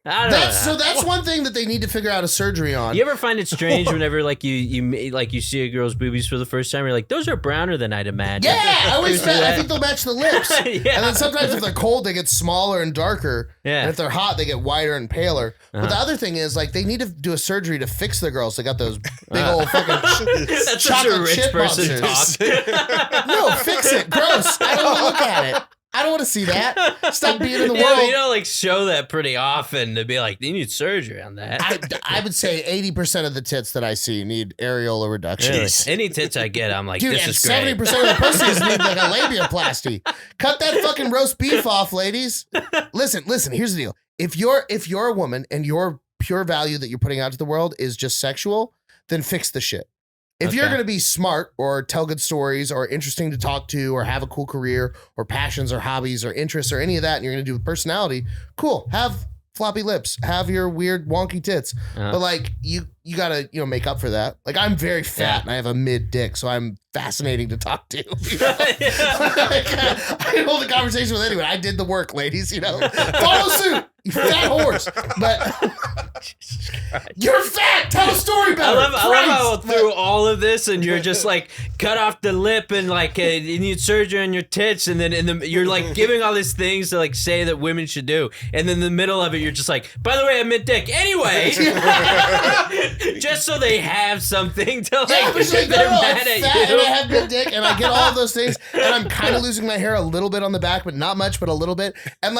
I don't know. So that's one thing that they need to figure out a surgery on. You ever find it strange whenever like you see a girl's boobies for the first time? You're like, those are browner than I'd imagine. Yeah, I think they'll match the lips. Yeah. And then sometimes if they're cold, they get smaller and darker. Yeah. And if they're hot, they get wider and paler. But the other thing is, like, they need to do a surgery to fix the girls. They got those big old fucking That's such a chocolate rich chip person monsters. talk. No, fix it. Gross. I don't want to look at it. I don't want to see that. Stop being in the Yeah, world. but you don't like show that pretty often to be like, you need surgery on that. I would say 80% of the tits that I see need areola reduction. Really? Any tits I get, I'm like, Dude, this and is great. 70% of the pussies need like a labiaplasty. Cut that fucking roast beef off, ladies. Listen, here's the deal. If you're a woman and your pure value that you're putting out to the world is just sexual, then fix the shit. If you're going to be smart or tell good stories or interesting to talk to or have a cool career or passions or hobbies or interests or any of that, and you're going to do with personality, cool. Have floppy lips, have your weird wonky tits. But like you got to, make up for that. Like I'm very fat and I have a mid dick, so I'm fascinating to talk to. I hold a conversation with anyone. I did the work, ladies, Follow suit. You fat horse. But you're fat. Tell a story about it. I love how through all of this, and you're just like cut off the lip, and like you need surgery on your tits, and then you're like giving all these things to like say that women should do, and then in the middle of it, you're just like, by the way, I'm mid dick. Anyway, just so they have something to like. Yeah, but they're mad at fat you. and I have big dick and I get all of those things and I'm kind of losing my hair a little bit on the back, but not much, but a little bit. And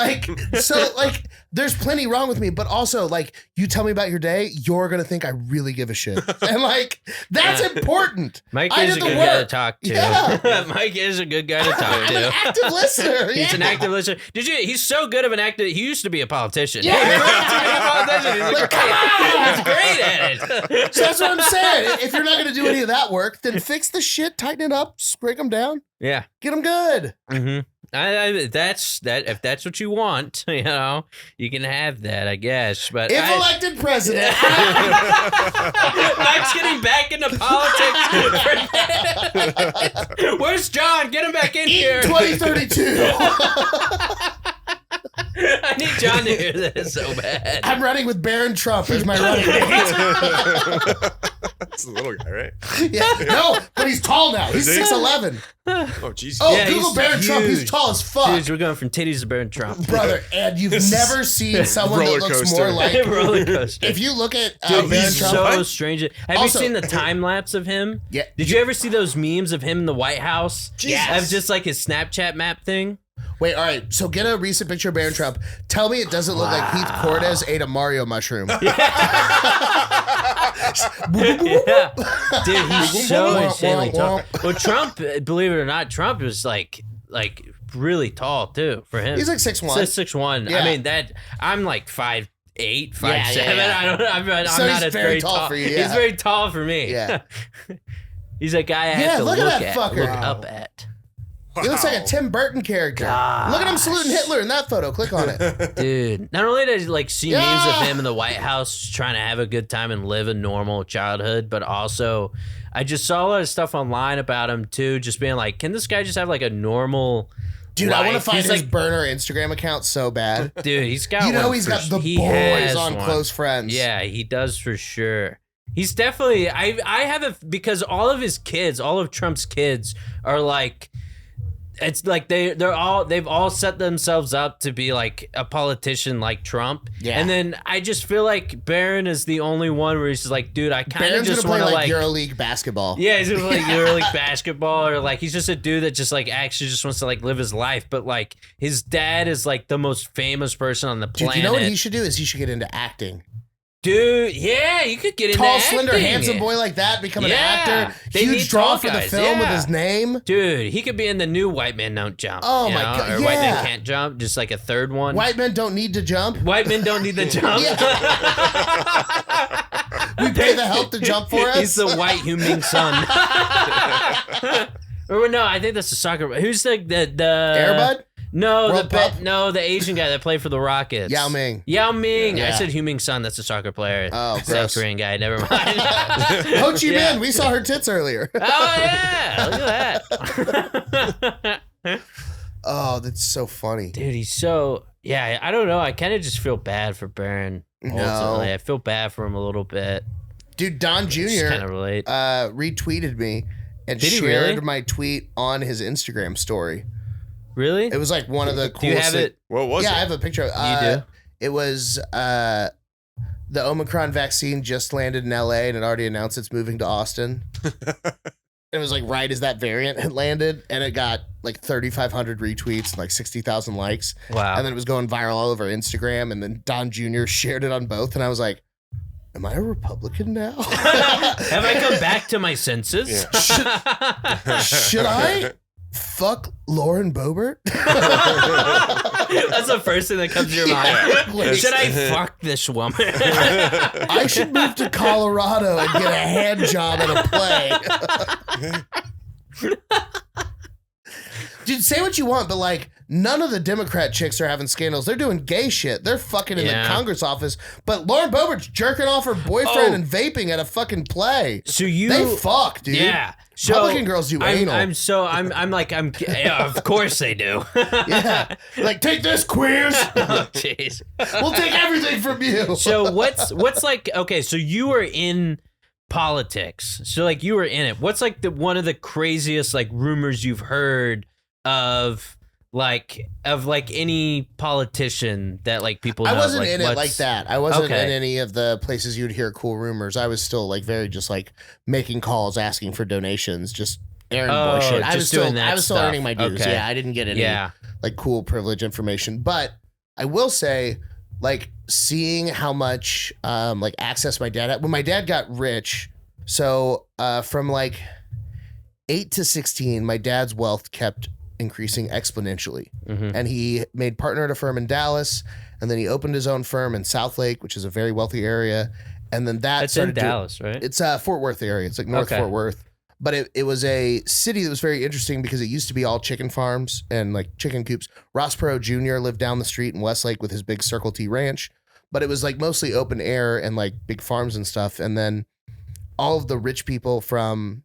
there's plenty wrong with me, but also like you tell me about your day, you're gonna think I really give a shit, and like that's important. Mike I is a did the good guy to work. talk to. Yeah. Mike is a good guy to talk I'm an to. active listener. He's an Yeah. active listener. He's so good of an actor. He used to be a politician. Yeah. He used to be a politician. He's Like, come on! He's great at it. So that's what I'm saying. If you're not gonna do any of that work, then fix the shit, tighten it up, break them down, Yeah. get them good. Mm-hmm. That's that. If that's what you want, you can have that, I guess. But If elected president, Mike's getting back into politics. Where's John? Get him back in here. 2032. I need John to hear this so bad. I'm running with Barron Trump as my running mate. That's the little guy, right? Yeah, no, but he's tall now. He's Is he? 6'11". Oh, jeez. Oh, Yeah, Google he's Barron Trump. He's huge. tall as fuck. Dude, we're going from titties to Barron Trump. Brother, and you've This is never seen someone that roller looks coaster. more like... Roller coaster. If you look at Dude, Barron he's Trump... so strange. Have Also- you seen the time lapse of him? Yeah. Did you ever see those memes of him in the White House? Yes. Of just like his Snapchat map thing. Wait, all right. So get a recent picture of Barron Trump. Tell me it doesn't look like Heath Cortez ate a Mario mushroom. Yeah. Dude, he's so Womp, insanely womp, tall. womp. Well, Trump, believe it or not, Trump was like really tall too for him. He's like 6'1". 6'1". Yeah. I mean I'm like 5'8", 5'7". yeah. I'm So not he's as very very tall for you, yeah. He's very tall for me. Yeah. He's a guy I Yeah, have to look at look that at, fucker. look Wow. up at. He looks like a Tim Burton character. Look at him saluting Hitler in that photo. Click on it. Dude, not only did I like see memes Yeah. of him in the White House trying to have a good time and live a normal childhood, but also I just saw a lot of stuff online about him too, just being like, can this guy just have like a normal Dude, I want to life? find He's his like, burner Instagram account so bad. dude, he's got You know one he's for got the he boys has on one. Close Friends. Yeah, he does for sure. He's definitely. I have a because all of Trump's kids are like. It's like they've all set themselves up to be like a politician like Trump. Yeah. And then I just feel like Barron is the only one where he's just like, dude, I kind of just want to like EuroLeague basketball. Yeah, he's gonna play EuroLeague basketball, or like he's just a dude that just like actually just wants to like live his life. But like his dad is like the most famous person on the planet. Dude, you know what he should do is he should get into acting. Dude, yeah, you could get into Tall, acting. slender, handsome boy like that, become an actor. They need Huge draw tall for the guys, film with yeah. his name. Dude, he could be in the new White Men Don't Jump. Oh you my know? God, Or White Men yeah. Can't Jump, just like a third one. White men don't need to jump. White men don't need the jump. We pay the help to jump for us. He's the white Huming son. Or no, I think that's the soccer. Who's the Airbud? No, World Pup? the Asian guy that played for the Rockets. Yao Ming. Yao Ming. Yeah. I said Huming son. That's a soccer player. Oh, South gross. Korean guy. Never mind. Ho Chi Yeah. Minh. We saw her tits earlier. Oh yeah, look at that. Oh, that's so funny. Dude, he's so yeah. I don't know. I kind of just feel bad for Barron. No. Ultimately, I feel bad for him a little bit. Dude, Don Jr. Kind of relate. Retweeted me and Did he shared really? my tweet on his Instagram story. Really? It was like one of the coolest. Do you have it? What was Yeah, it? I have a picture. You do? It was the Omicron vaccine just landed in LA and it already announced it's moving to Austin. It was like right as that variant had landed, and it got like 3,500 retweets and like 60,000 likes. Wow. And then it was going viral all over Instagram, and then Don Jr. shared it on both, and I was like, am I a Republican now? Have I come back to my senses? Should I fuck Lauren Boebert? That's the first thing that comes to your mind. Should I fuck this woman? I should move to Colorado and get a hand job at a play. Dude, say what you want, but like none of the Democrat chicks are having scandals. They're doing gay shit. They're fucking in the Congress office. But Lauren Boebert's jerking off her boyfriend and vaping at a fucking play. So you They fuck, dude. Yeah. So Republican girls do anal. Yeah, of course they do. Yeah. Like, take this, queers. Oh, jeez. We'll take everything from you. So what's like, okay, so you were in politics. So like you were in it. What's like one of the craziest like rumors you've heard of any politician that like people know? I wasn't like, in it like that. I wasn't Okay. in any of the places you'd hear cool rumors. I was still like very just like making calls, asking for donations, just airing bullshit. I just was still doing that I was still stuff. earning my dues. Okay. Yeah, I didn't get any like cool privilege information. But I will say, like, seeing how much like access my dad had when my dad got rich. So from like 8 to 16, my dad's wealth kept increasing exponentially. Mhm. And he made partner at a firm in Dallas, and then he opened his own firm in South Lake, which is a very wealthy area. And then That's in Dallas, right? It's Fort Worth area. It's like North Okay. Fort Worth. But it was a city that was very interesting because it used to be all chicken farms and like chicken coops. Ross Perot Jr. lived down the street in Westlake with his big Circle T ranch, but it was like mostly open air and like big farms and stuff. And then all of the rich people from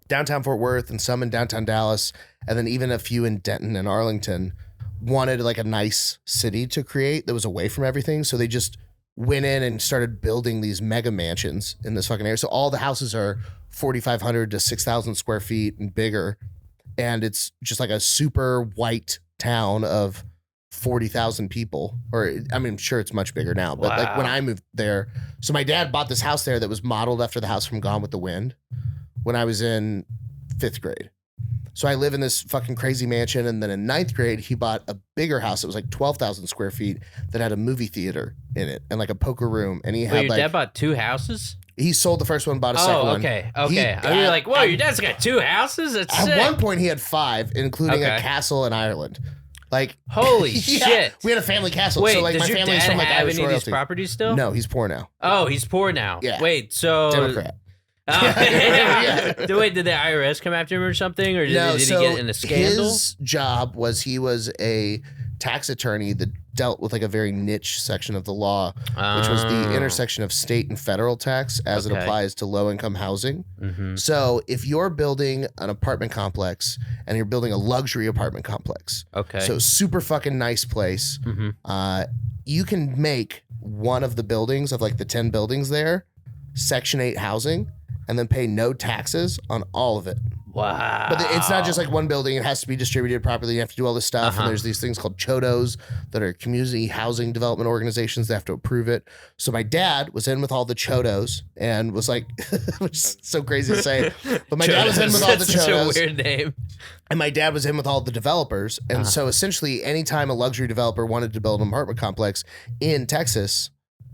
downtown Fort Worth and some in downtown Dallas, and then even a few in Denton and Arlington wanted like a nice city to create that was away from everything. So they just went in and started building these mega mansions in this fucking area. So all the houses are 4,500 to 6,000 square feet and bigger. And it's just like a super white town of 40,000 people. Or, I mean, I'm sure it's much bigger now, but like when I moved there, so my dad bought this house there that was modeled after the house from Gone with the Wind when I was in 5th grade. So I live in this fucking crazy mansion. And then in 9th grade, he bought a bigger house that was like 12,000 square feet that had a movie theater in it and like a poker room. And he had Wait, your like, dad bought 2 houses? he sold the first one, bought a second one. Okay. He- You're like, whoa, your dad's got 2 houses? That's At sick. one point, he had 5, including a Okay. castle in Ireland. Like, Holy yeah, shit. We had a family castle. Wait, so like does my your family's dad from like have Irish any of these royalty. properties still? No, he's poor now. Oh, he's poor now. Yeah. Wait, so Democrat. Oh, Yeah. Wait, did the IRS come after him or something, or did he get in a scandal? His job was he was a tax attorney that dealt with like a very niche section of the law, which was the intersection of state and federal tax as it Okay. applies to low income housing. Mm-hmm. So if you're building an apartment complex and you're building a luxury apartment complex, Okay. so super fucking nice place, Mhm. you can make one of the buildings of like the 10 buildings there Section 8 housing and then pay no taxes on all of it. Wow. But it's not just like one building. It has to be distributed properly. You have to do all this stuff. And there's these things called CHODOs that are community housing development organizations. They have to approve it. So my dad was in with all the CHODOs and was like, which is so crazy to say, but my dad was in with all the That's such a CHODOs. weird name. And my dad was in with all the developers. And so essentially anytime a luxury developer wanted to build an apartment complex in Texas,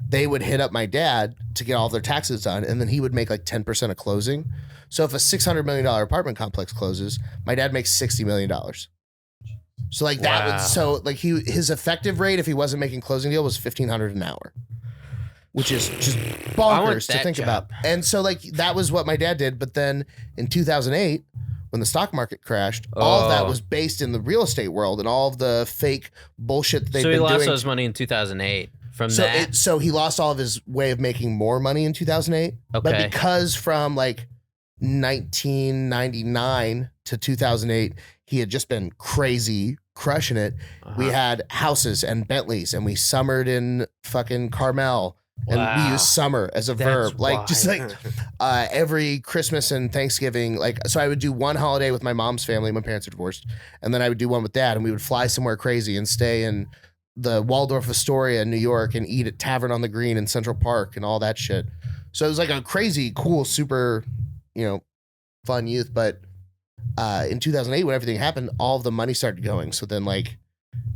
they would hit up my dad to get all of their taxes done. And then he would make like 10% of closing. So if a $600 million apartment complex closes, my dad makes $60 million. So like that would, so like his effective rate, if he wasn't making closing deal, was $1,500 an hour, which is just bonkers to think about. And so like that was what my dad did. But then in 2008, when the stock market crashed, all of that was based in the real estate world and all of the fake bullshit that they've been doing. So he lost his money in 2008 from that? So he lost all of his way of making more money in 2008. Okay. But because from like 1999 to 2008, he had just been crazy crushing it. We had houses and Bentleys and we summered in fucking Carmel. And we use summer as a verb, like just like every Christmas and Thanksgiving. Like, so I would do one holiday with my mom's family. My parents are divorced. And then I would do one with dad and we would fly somewhere crazy and stay in the Waldorf Astoria in New York and eat at Tavern on the Green in Central Park and all that shit. So it was like a crazy, cool, super, fun youth. But in 2008, when everything happened, all of the money started going. So then like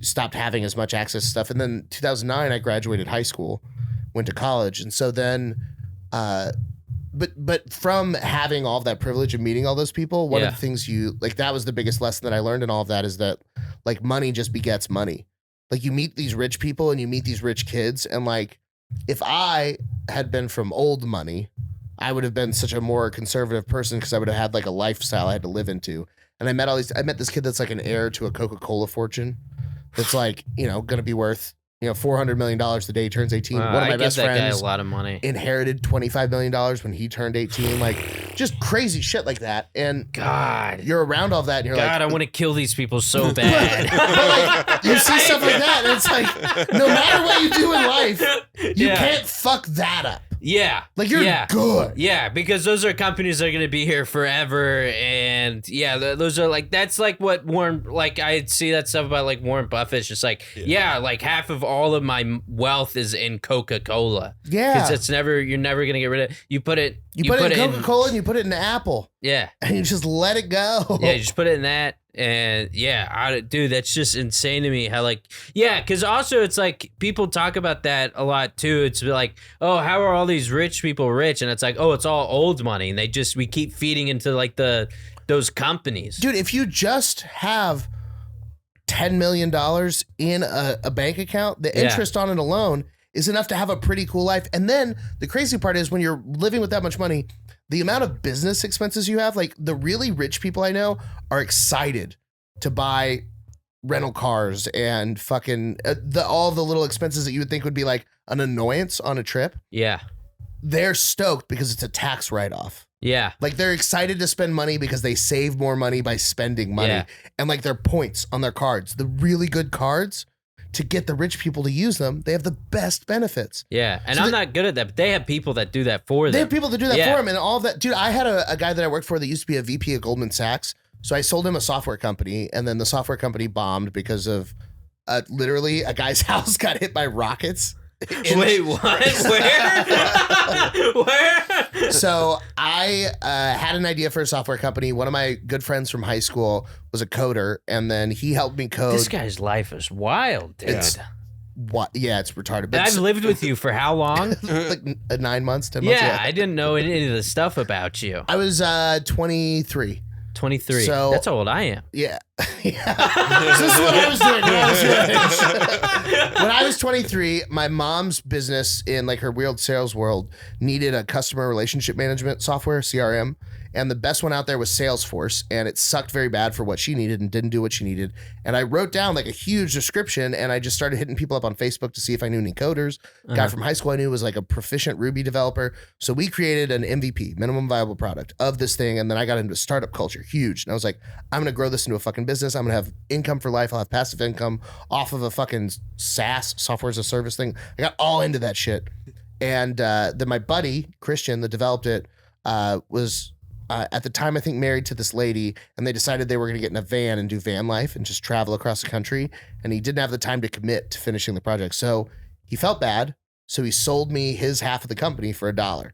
stopped having as much access to stuff. And then 2009, I graduated high school, went to college. And so then, but from having all of that privilege of meeting all those people, one of the things that was the biggest lesson that I learned in all of that is that like money just begets money. Like you meet these rich people and you meet these rich kids. And like, if I had been from old money, I would have been such a more conservative person because I would have had like a lifestyle I had to live into. And I met this kid that's like an heir to a Coca-Cola fortune. That's like, going to be worth, $400 million the day he turns 18. One of my best friends guy a lot of money. Inherited $25 million when he turned 18. Like just crazy shit like that. And God, you're around all that and you're like, God, I want to kill these people so bad. but like, you see stuff like that and it's like, no matter what you do in life, you can't fuck that up. Yeah. Like you're good. Yeah, because those are companies that are going to be here forever. And those are like, that's like what Warren, like I see that stuff about like Warren Buffett's just like, like half of all of my wealth is in Coca-Cola. Yeah. Because you're never going to get rid of it. You put it in Coca-Cola and you put it in Apple. Yeah. And you just let it go. Yeah, you just put it in that. And dude, that's just insane to me how like, because also it's like people talk about that a lot too. It's like, oh, how are all these rich people rich? And it's like, oh, it's all old money. And we keep feeding into like those companies. Dude, if you just have $10 million in a bank account, the interest on it alone is enough to have a pretty cool life. And then the crazy part is when you're living with that much money, the amount of business expenses you have, like the really rich people I know are excited to buy rental cars and fucking all the little expenses that you would think would be like an annoyance on a trip. Yeah. They're stoked because it's a tax write-off. Yeah. Like they're excited to spend money because they save more money by spending money. Yeah. And like their points on their cards, the really good cards, to get the rich people to use them, they have the best benefits. Yeah, and so I'm not good at that, but they have people that do that for them. They have people that do that for them and all of that. Dude, I had a guy that I worked for that used to be a VP of Goldman Sachs. So I sold him a software company, and then the software company bombed because of literally a guy's house got hit by rockets. Wait, what? Where? Where? So I had an idea for a software company. One of my good friends from high school was a coder, and then he helped me code. This guy's life is wild, dude. It's retarded. But I've lived with you for how long? like 9 months, 10 months. Yeah, I didn't know any of the stuff about you. I was 23. 23. So that's how old I am. Yeah. Yeah. So this is what I was doing when I was 23. My mom's business in like her weird sales world needed a customer relationship management software, CRM. And the best one out there was Salesforce, and it sucked very bad for what she needed and didn't do what she needed. And I wrote down like a huge description, and I just started hitting people up on Facebook to see if I knew any coders. Guy from high school I knew was like a proficient Ruby developer. So we created an MVP, minimum viable product, of this thing. And then I got into startup culture, huge. And I was like, I'm going to grow this into a fucking business. I'm going to have income for life. I'll have passive income off of a fucking SaaS, software as a service thing. I got all into that shit. And then my buddy, Christian, that developed it, was at the time, I think, married to this lady, and they decided they were going to get in a van and do van life and just travel across the country. And he didn't have the time to commit to finishing the project. So he felt bad. So he sold me his half of the company for $1.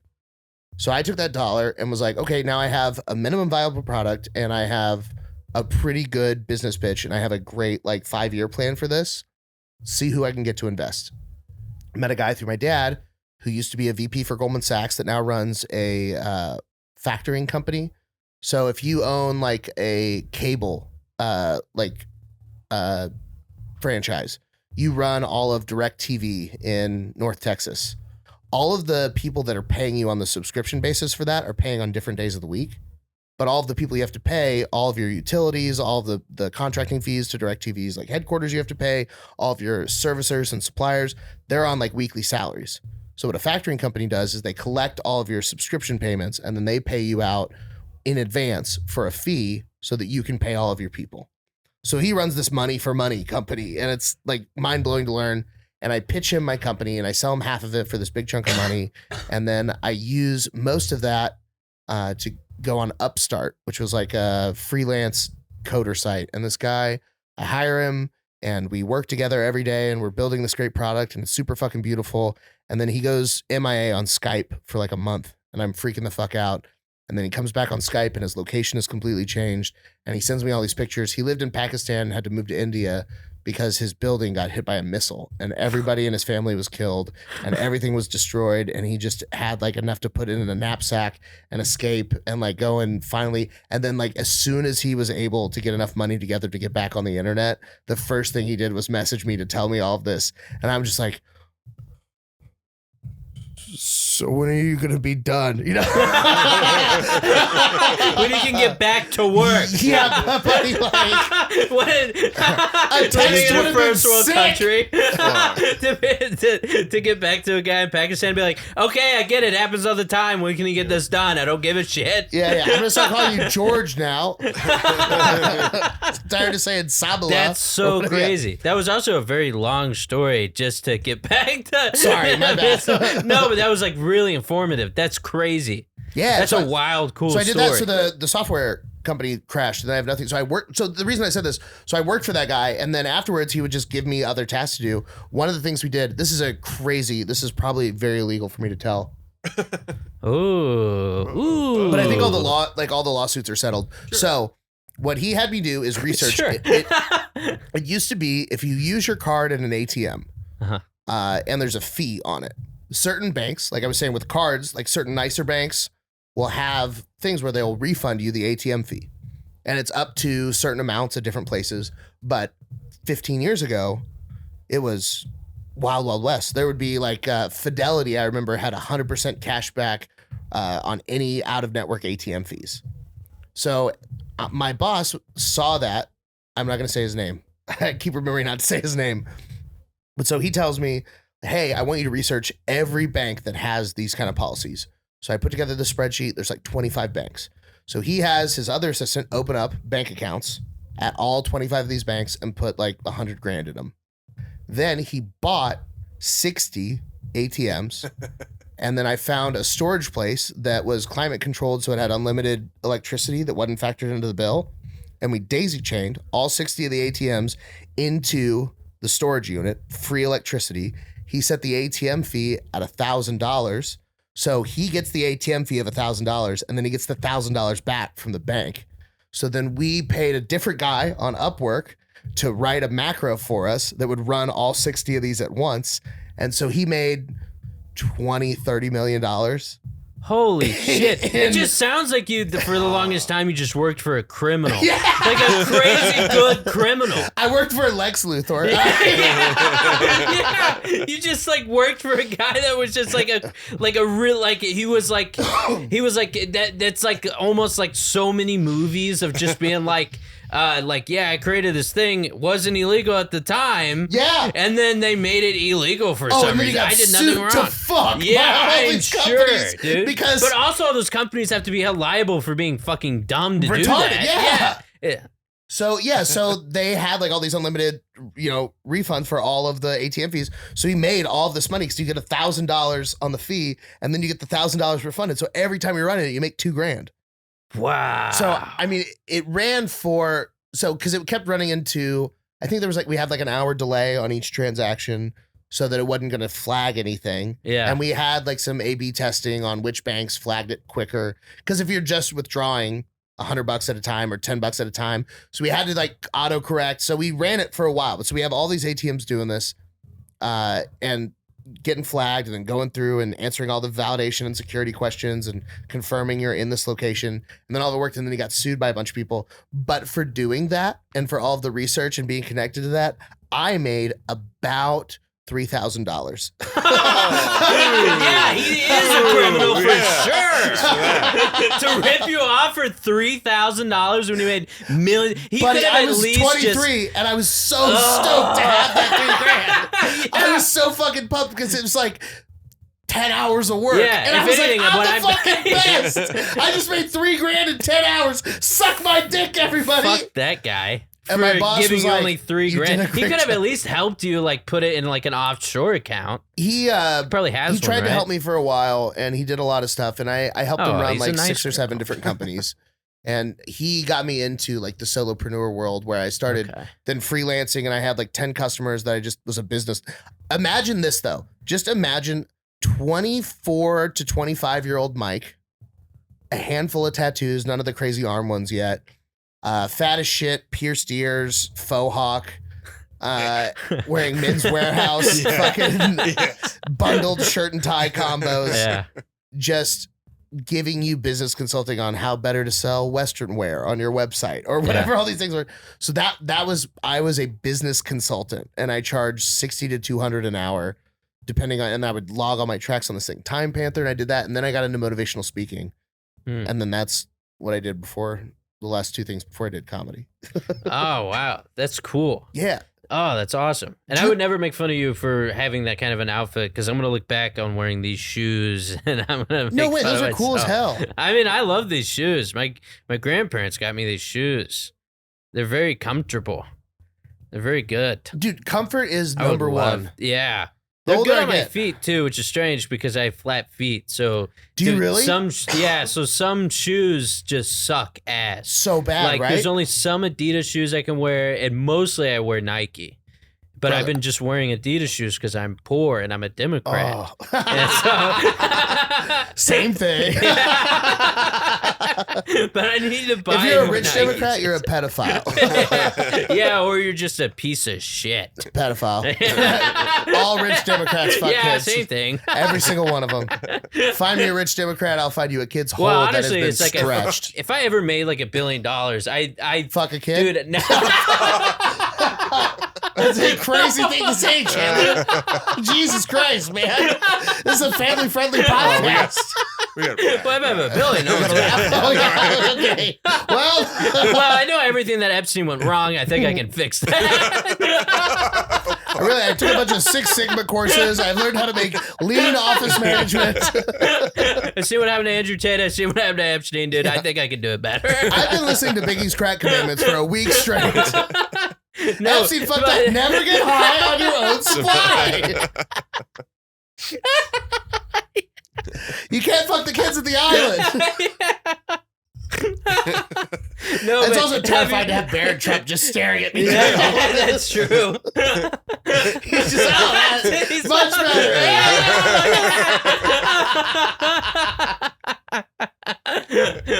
So I took that $1 and was like, okay, now I have a minimum viable product and I have a pretty good business pitch and I have a great 5-year plan for this. See who I can get to invest. I met a guy through my dad who used to be a VP for Goldman Sachs that now runs a factoring company. So if you own a cable franchise, you run all of DirecTV in North Texas. All of the people that are paying you on the subscription basis for that are paying on different days of the week. But all of the people you have to pay, all of your utilities, all of the contracting fees to DirecTV's headquarters you have to pay, all of your servicers and suppliers, they're on weekly salaries. So what a factoring company does is they collect all of your subscription payments and then they pay you out in advance for a fee so that you can pay all of your people. So he runs this money for money company and it's mind blowing to learn. And I pitch him my company and I sell him half of it for this big chunk of money. And then I use most of that to go on Upstart, which was a freelance coder site. And this guy, I hire him and we work together every day and we're building this great product and it's super fucking beautiful. And then he goes MIA on Skype for a month and I'm freaking the fuck out. And then he comes back on Skype and his location is completely changed. And he sends me all these pictures. He lived in Pakistan and had to move to India because his building got hit by a missile and everybody in his family was killed and everything was destroyed. And he just had enough to put in a knapsack and escape and go and finally. And then as soon as he was able to get enough money together to get back on the internet, the first thing he did was message me to tell me all of this. And I'm just so when are you going to be done? When you can get back to work. Yeah, buddy, when, living in a first world country to get back to a guy in Pakistan and be like, okay, I get it. Happens all the time. When can you get this done? I don't give a shit. Yeah. I'm going to start calling you George now. Tired of saying Sabala. That's so crazy. That was also a very long story just to get back to. Sorry, my bad. No, but that was really informative. That's crazy. Yeah. That's a wild, cool story. So I did story. that. So the software company crashed and I have nothing. So I worked. So the reason I said this, so I worked for that guy and then afterwards he would just give me other tasks to do. One of the things we did, this is probably very illegal for me to tell. Ooh. But I think all the lawsuits are settled. Sure. So what he had me do is research. Sure. It used to be if you use your card in an ATM and there's a fee on it. Certain banks, like I was saying with cards, certain nicer banks will have things where they'll refund you the ATM fee. And it's up to certain amounts at different places. But 15 years ago, it was wild, wild west. There would be Fidelity, I remember, had 100% cash back on any out-of-network ATM fees. So my boss saw that. I'm not going to say his name. I keep remembering not to say his name. But so he tells me, hey, I want you to research every bank that has these kind of policies. So I put together the spreadsheet. There's 25 banks. So he has his other assistant open up bank accounts at all 25 of these banks and put $100,000 in them. Then he bought 60 ATMs. And then I found a storage place that was climate controlled. So it had unlimited electricity that wasn't factored into the bill. And we daisy chained all 60 of the ATMs into the storage unit, free electricity. He set the ATM fee at $1,000. So he gets the ATM fee of $1,000 and then he gets the $1,000 back from the bank. So then we paid a different guy on Upwork to write a macro for us that would run all 60 of these at once. And so he made $20-30 million. Holy shit. It just sounds like you, for the longest time, you just worked for a criminal. Yeah. Like a crazy good criminal. I worked for Lex Luthor. Yeah. You just worked for a guy that was just a real, he was that's almost so many movies of just being yeah, I created this thing. It wasn't illegal at the time. Yeah. And then they made it illegal for some reason. I did nothing wrong. To fuck yeah, I'm sure, dude. Because but also, those companies have to be held liable for being fucking dumb to do retarded, that. Yeah. So yeah, so they had like all these unlimited, refunds for all of the ATM fees. So he made all of this money because you get $1,000 on the fee, and then you get the $1,000 refunded. So every time you're running it, you make $2,000. Wow. So I mean, it ran because it kept running into. I think we had like an hour delay on each transaction, so that it wasn't going to flag anything. Yeah. And we had like some A/B testing on which banks flagged it quicker. Because if you're just withdrawing $100 at a time or $10 at a time. So we had to like autocorrect. So we ran it for a while. So we have all these ATMs doing this and getting flagged and then going through and answering all the validation and security questions and confirming you're in this location. And then all the work. And then he got sued by a bunch of people. But for doing that and for all of the research and being connected to that, I made about $3,000. Yeah, he is a criminal for sure. To rip you off for $3,000 when he made millions. He Buddy, could have I at was least 23 and I was so stoked to have that $3,000. I was so fucking pumped because it was like 10 hours of work. Yeah, and I if was anything, like, what I'm the I've- fucking best. I just made $3,000 in 10 hours. Suck my dick, everybody. Fuck that guy. And my boss giving was you like, only $3,000. "You did a He great could have job." at least helped you, like put it in like an offshore account. He Probably has. he tried one, to right? help me for a while and he did a lot of stuff and I helped him Oh, run he's a like nice 6 or 7 girl. different companies. And he got me into like the solopreneur world where I started Okay. then freelancing and I had like 10 customers that I just was a business. Imagine this though. Just imagine 24 to 25-year-old Mike, a handful of tattoos, none of the crazy arm ones yet. Fat as shit, pierced ears, faux hawk, wearing Men's Warehouse, fucking bundled shirt and tie combos. Yeah. Just giving you business consulting on how better to sell Western wear on your website or whatever all these things were. So I was a business consultant and I charged $60 to $200 an hour, depending on, and I would log all my tracks on this thing. Time Panther, and I did that, and then I got into motivational speaking, and then that's what I did before. The last 2 things before I did comedy. Oh wow, that's cool. Yeah. Oh, that's awesome. And I would never make fun of you for having that kind of an outfit because I'm gonna look back on wearing these shoes and I'm gonna make No way, fun those of are cool as myself. hell. I mean, I love these shoes. My grandparents got me these shoes. They're very comfortable. They're very good. Dude, comfort is I would number love- one. Yeah. The They're older good I on my get- feet too, which is strange because I have flat feet. So Do you dude, really? So some shoes just suck ass. So bad, Like right? there's only some Adidas shoes I can wear, and mostly I wear Nike. But I've Brother. been just wearing Adidas shoes because I'm poor and I'm a Democrat. Oh. And so, Same thing. but I need to buy. If you're a more rich Nikes. Democrat, you're a pedophile. Yeah, or you're just a piece of shit. Pedophile. All rich Democrats fuck Yeah, kids. same thing. Every single one of them. Find me a rich Democrat, I'll find you a kid's hole Well, that has honestly, been it's like stretched. if I ever made like $1 billion, I Fuck a kid? dude. No. That's a crazy thing to say, Chandler. Jesus Christ, man. This is a family-friendly podcast. We got Well, I have $1 billion. No one's gonna- Oh, yeah, okay. Well, Well, I know everything that Epstein went wrong. I think I can fix that. I took a bunch of Six Sigma courses. I've learned how to make lean office management. I see what happened to Andrew Tate. I see what happened to Epstein, dude. I think I can do it better. I've been listening to Biggie's Crack Commandments for a week straight. No, Epstein, fuck but- that. Never get high on your own supply. You can't fuck the kids at the island. No, It's but also terrifying to have Barrett Trump just staring at me. Yeah, that's true. He's just, oh, that's He's much better.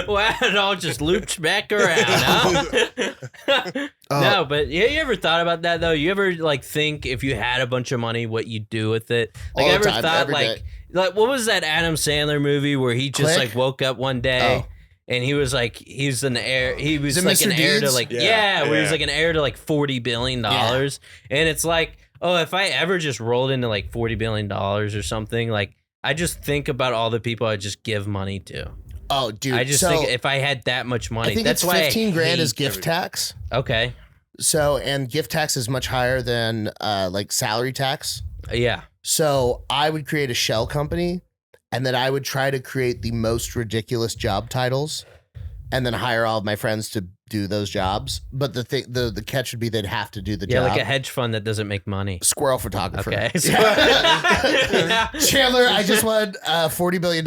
Wow, it all just loops back around, huh? No, but yeah, you ever thought about that though? You ever like think if you had a bunch of money, what you'd do with it? Like, All the ever time, thought every like, day. like what was that Adam Sandler movie where he just Click? like woke up one day? Oh. And he was like, he's an heir. He was Is it like Mr. an heir to Deeds? like, Yeah, where he was yeah. like an heir to like $40 billion. And it's like, oh, if I ever just rolled into like $40 billion or something, like I just think about all the people I just give money to. Oh, dude. I just so think if I had that much money, I think that's it's why 15 grand is hate gift tax. Okay. So, and gift tax is much higher than like salary tax. Yeah. So I would create a shell company and then I would try to create the most ridiculous job titles and then hire all of my friends to do those jobs. But the catch would be they'd have to do the Yeah, job. like a hedge fund that doesn't make money. Squirrel photographer. Okay. Chandler, I just won $40 billion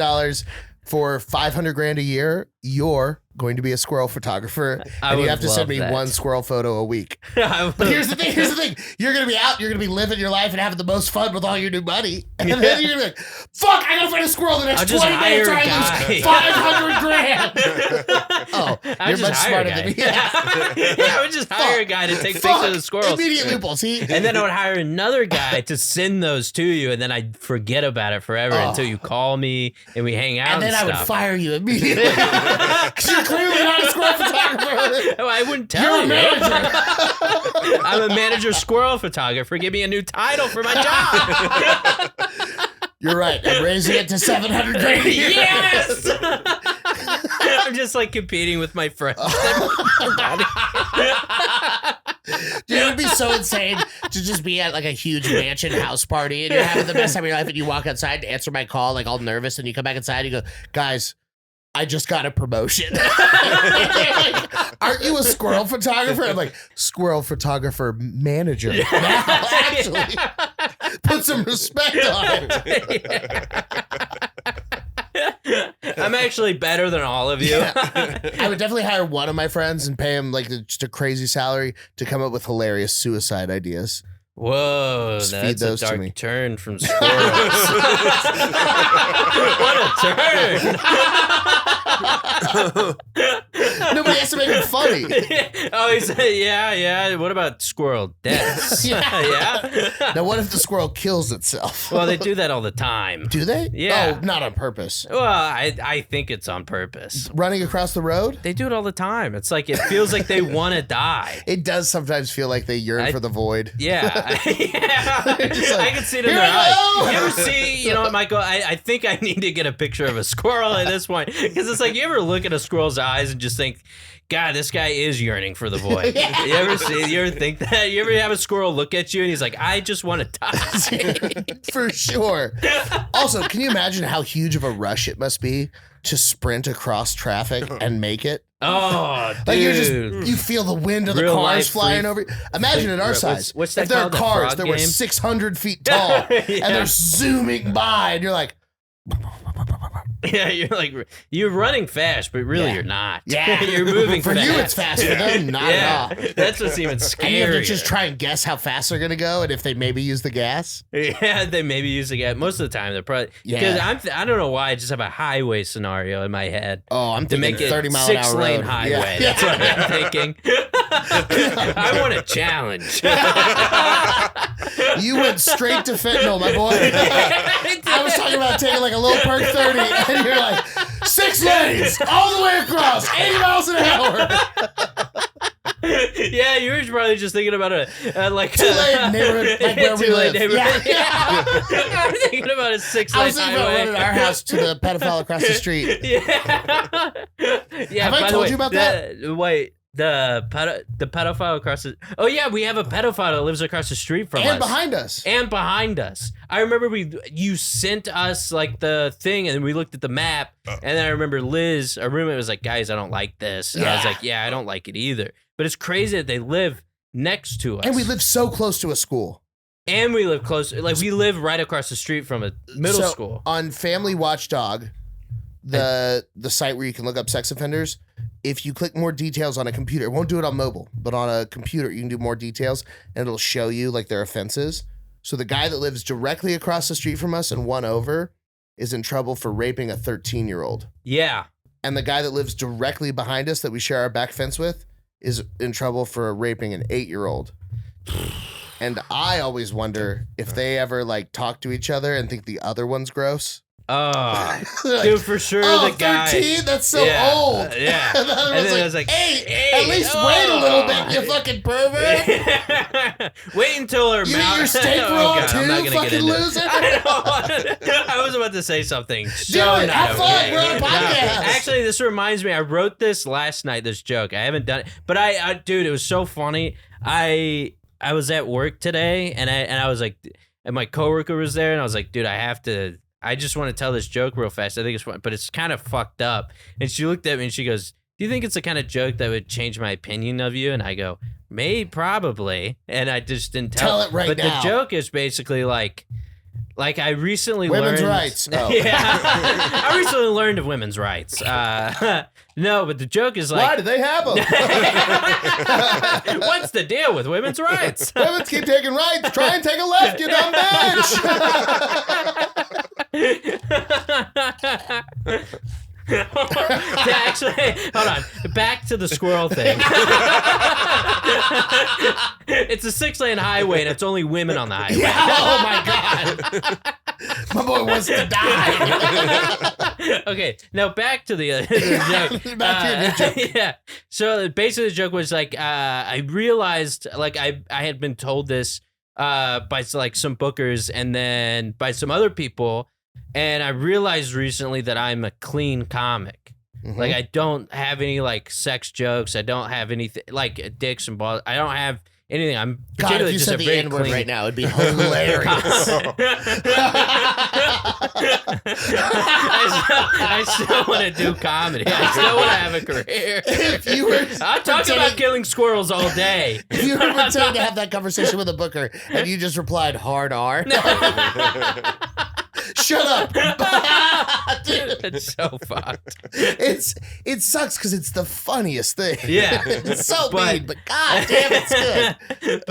for $500,000 a year. You're going to be a squirrel photographer, I and you would have to send love me that. one squirrel photo a week. I But would- here's the thing. You're going to be out. You're going to be living your life and having the most fun with all your new money. And then you're going to be like, fuck, I got to find a squirrel the next I'll just 20 minutes or hire a I lose guy. $500,000. Oh, I you're would much just hire smarter a than guy. me. Yeah, I would just hire a guy to take pictures of the squirrels. Immediate loophole. See? And then I would hire another guy to send those to you, and then I'd forget about it forever until you call me and we hang out. And then I would stuff. fire you immediately. 'Cause you're clearly not a squirrel photographer. Oh, I wouldn't tell You're a you. manager. I'm a manager squirrel photographer. Give me a new title for my job. You're right. I'm raising it to $700,000 a year. Yes! I'm just like competing with my friends. Dude, it would be so insane to just be at like a huge mansion house party and you're having the best time of your life and you walk outside and answer my call like all nervous and you come back inside and you go, guys, I just got a promotion. Like, aren't you a squirrel photographer? I'm like, squirrel photographer manager. Now, actually, put some respect on it. I'm actually better than all of you. I would definitely hire one of my friends and pay him like just a crazy salary to come up with hilarious suicide ideas. Whoa, Just feed that's a those to dark me. turn from squirrels. What a turn. Nobody has to make it funny. Oh, he said, yeah. What about squirrel deaths? Yeah. Now, what if the squirrel kills itself? Well, they do that all the time. Do they? Yeah. Oh, not on purpose. Well, I think it's on purpose. Running across the road? They do it all the time. It's like, it feels like they want to die. It does sometimes feel like they yearn for the void. Yeah. Just like, I can see it in "Here their I eyes. go!" You ever see, you know what, Michael? I think I need to get a picture of a squirrel at this point. Because it's like, you ever look at a squirrel's eyes and just think, God, this guy is yearning for the void. You ever think that? You ever have a squirrel look at you and he's like, I just want to die. For sure. Also, can you imagine how huge of a rush it must be to sprint across traffic and make it? Oh, dude. Like you feel the wind of the Real cars life flying free- over you. Imagine at our size. what's that if there called, are the cars frog that were game? 600 feet tall Yeah. and they're zooming by and you're like, Yeah, you're running fast, but really Yeah. you're not. yeah. You're moving For fast. you, it's fast. For them, not at all. That's what's even And scarier. you have to just try and guess how fast they're going to go and if they maybe use the gas. Yeah, they maybe use the gas. Most of the time, they're probably because Yeah. I don't know why I just have a highway scenario in my head Oh, I'm to thinking make it 30 mile an hour 6-lane road. highway. Yeah. That's what I'm thinking. I want a challenge. You went straight to fentanyl, my boy. I was talking about taking like a little perk 30, and you're like, 6 lanes, all the way across, 80 miles an hour. Yeah, you were probably just thinking about a like 2-lane neighborhood, like where we two-lane live. neighborhood. Yeah. I'm thinking about a 6-lane I was thinking about highway. running our house to the pedophile across the street. Yeah. Yeah. Have I by the told way, you about that? Wait, the pedophile across the. Oh yeah, we have a pedophile that lives across the street from us. And behind us. And behind us. I remember you sent us like the thing and then we looked at the map and then I remember Liz, our roommate, was like, guys, I don't like this. And I was Yeah. like, yeah, I don't like it either. But it's crazy that they live next to us. And we live so close to a school. And we live close. Like we live right across the street from a middle So, school. On Family Watchdog, the site where you can look up sex offenders, if you click more details on a computer, it won't do it on mobile, but on a computer, you can do more details and it'll show you like their offenses. So the guy that lives directly across the street from us and one over is in trouble for raping a 13-year-old. Yeah. And the guy that lives directly behind us that we share our back fence with is in trouble for raping an 8-year-old. And I always wonder if they ever like talk to each other and think the other one's gross. Oh, They're like, dude, for sure oh, the guy. 13? That's so Yeah, old. yeah. And the other And one's then I was like, hey, hey, at least oh. wait a little bit, you fucking pervert. Wait until her You mouth. eat your steak Oh, raw God, I'm not too, gonna get fucking into it. loser? I was about to say something. So Do it. not Have fun. okay. We're on a podcast. Actually, this reminds me. I wrote this last night. This joke. I haven't done it, but I dude, it was so funny. I was at work today, and I was like, and my coworker was there, and I was like, dude, I just want to tell this joke real fast. I think it's fun, but it's kind of fucked up. And she looked at me and she goes, do you think it's the kind of joke that would change my opinion of you? And I go, maybe, probably. And I just didn't tell it right but now. The joke is basically like I recently Women's learned rights. Oh. Yeah, I recently learned of women's rights. No, but the joke is like, Why do they have them? what's the deal with women's rights? Women keep taking rights. Try and take a left, you dumb bitch. Actually, hold on. Back to the squirrel thing. It's a 6-lane highway, and it's only women on the highway. Yeah, oh my god. My boy wants to die. Okay, now back to the joke. Back to your joke. Yeah. So basically, the joke was like, I realized, like, I had been told this by like some bookers, and then by some other people. And I realized recently that I'm a clean comic. Mm-hmm. Like, I don't have any, like, sex jokes. I don't have anything, like, dicks and balls. I don't have anything. I'm God, if particularly you just said a the very N-word clean... right now, it'd be hilarious. I still want to do comedy. I still want to have a career. If you were I'm talking about killing squirrels all day. If you were pretending to have that conversation with a booker and you just replied hard R. Shut up. Dude, It's so fucked. it sucks because it's the funniest thing. Yeah. It's so But- mean, but god damn, it's good.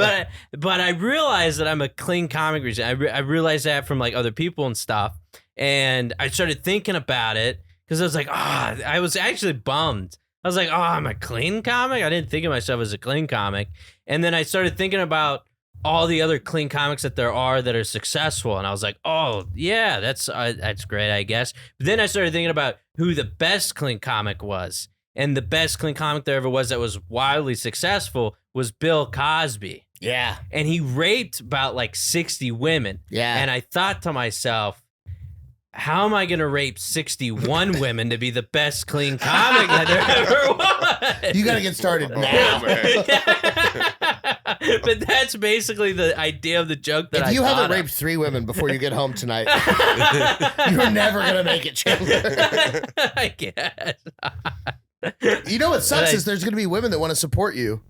but I realized that I'm a clean comic recently. I realized that from like other people and stuff, and I started thinking about it because I was like, I was actually bummed. I was like, I'm a clean comic. I didn't think of myself as a clean comic, and then I started thinking about all the other clean comics that there are that are successful, and I was like, oh yeah, that's great, I guess. But then I started thinking about who the best clean comic was, and the best clean comic there ever was that was wildly successful was Bill Cosby. Yeah. And he raped about like 60 women. Yeah. And I thought to myself, how am I going to rape 61 women to be the best clean comic that there ever was? You got to get started now. But that's basically the idea of the joke that If you haven't thought of. raped 3 women before you get home tonight, you're never going to make it, Chandler. I guess. You know what sucks is there's going to be women that want to support you.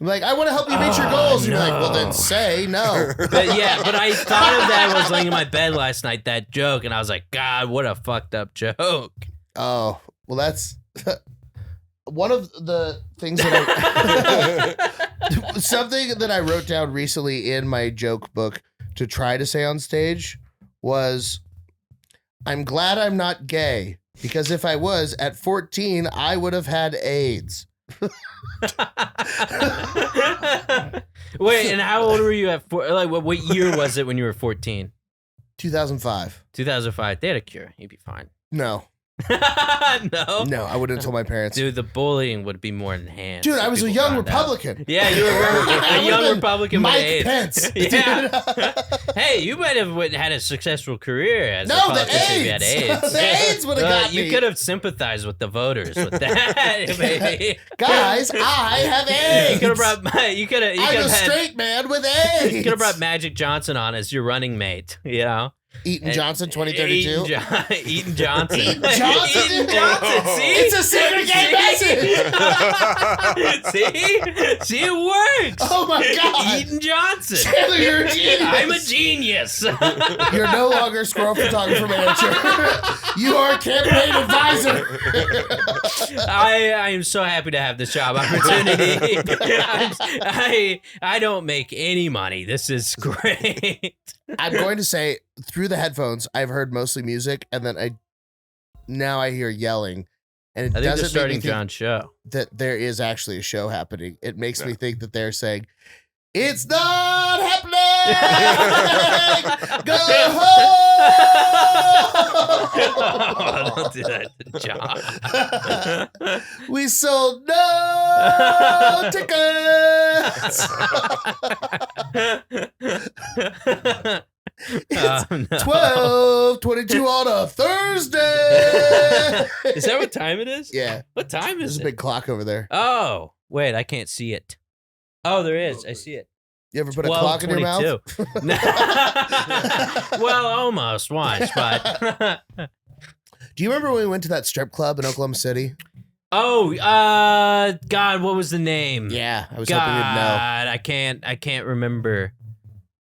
Like, I want to help you reach your goals. And you're like, well, then say no. But I thought of that when I was laying in my bed last night, that joke, and I was like, God, what a fucked up joke. Oh, well, that's one of the things that something that I wrote down recently in my joke book to try to say on stage was, I'm glad I'm not gay, because if I was at 14, I would have had AIDS. Wait, and how old were you at what year was it when you were 14? 2005. 2005. They had a cure. You'd be fine. No. No? No, I wouldn't have told my parents. Dude, the bullying would be more enhanced. Dude, if I was a people young found out. Republican. Yeah, you were a young Republican with Mike AIDS. Pence. Yeah. Hey, you might have had a successful career as a No, the politician if you had AIDS. AIDS. The AIDS would have got me. You could have sympathized with the voters with that, maybe. Guys, I have AIDS. You could have brought. You could have. I'm a straight man with AIDS. You could have brought Magic Johnson on as your running mate. You know. Eaton Johnson, 2032. Eaton Johnson. Eaton Johnson? Eaton Johnson. See? It's a secret gay message. See, it works. Oh my God. Eaton Johnson. Chandler, you're a genius. I'm a genius. You're no longer squirrel photographer manager. You are a campaign advisor. I am so happy to have this job opportunity. I don't make any money. This is great. I'm going to say, through the headphones, I've heard mostly music, and then I hear yelling, and it I think they're doesn't make starting me think John's show. that there is actually a show happening. It makes me think that they're saying, "It's not happening. Go home." Oh, don't do that to John. We sold no tickets. It's Oh, no. 12:22 on a Thursday. Is that what time it is? Yeah. What time There's is a it? big clock over there. Oh, wait, I can't see it. Oh, there is. I see it. You ever put a clock in your mouth? 12:22. Well, almost once, but Do you remember when we went to that strip club in Oklahoma City? Oh, God, what was the name? Yeah, I was God, hoping you'd know. I can't remember.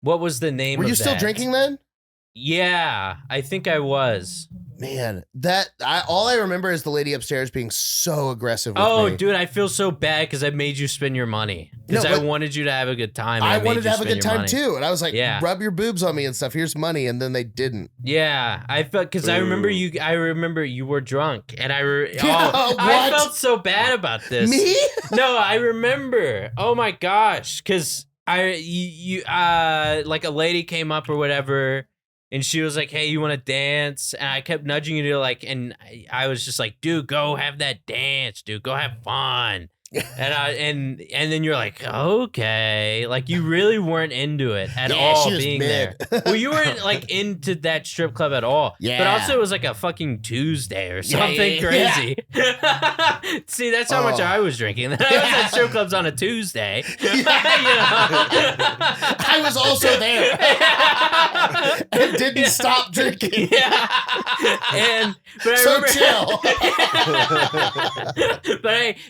What was the name Were of you still that? drinking then? Yeah, I think I was. Man, all I remember is the lady upstairs being so aggressive with Oh, me. dude, I feel so bad because I made you spend your money. Because No, I but wanted you to have a good time. And I made wanted to you have a spend good your time money. too, and I was like, Yeah. rub your boobs on me and stuff. Here's money, and then they didn't. Yeah, I felt because I remember you. I remember you were drunk, and I What? felt so bad about this. Me? No, I remember. Oh my gosh, because you like a lady came up or whatever, and she was like, "Hey, you want to dance?" And I kept nudging you to like, and I was just like, "Dude, go have that dance, dude. Go have fun." And then you're like, okay, like you really weren't into it at Yeah, all she was being mid. there. Well, you weren't like into that strip club at all. Yeah. But also it was like a fucking Tuesday or Yeah, something yeah, crazy. See, that's how much Oh. I was drinking. I was at strip clubs on a Tuesday. I was also there and didn't stop drinking. Yeah. But I So remember,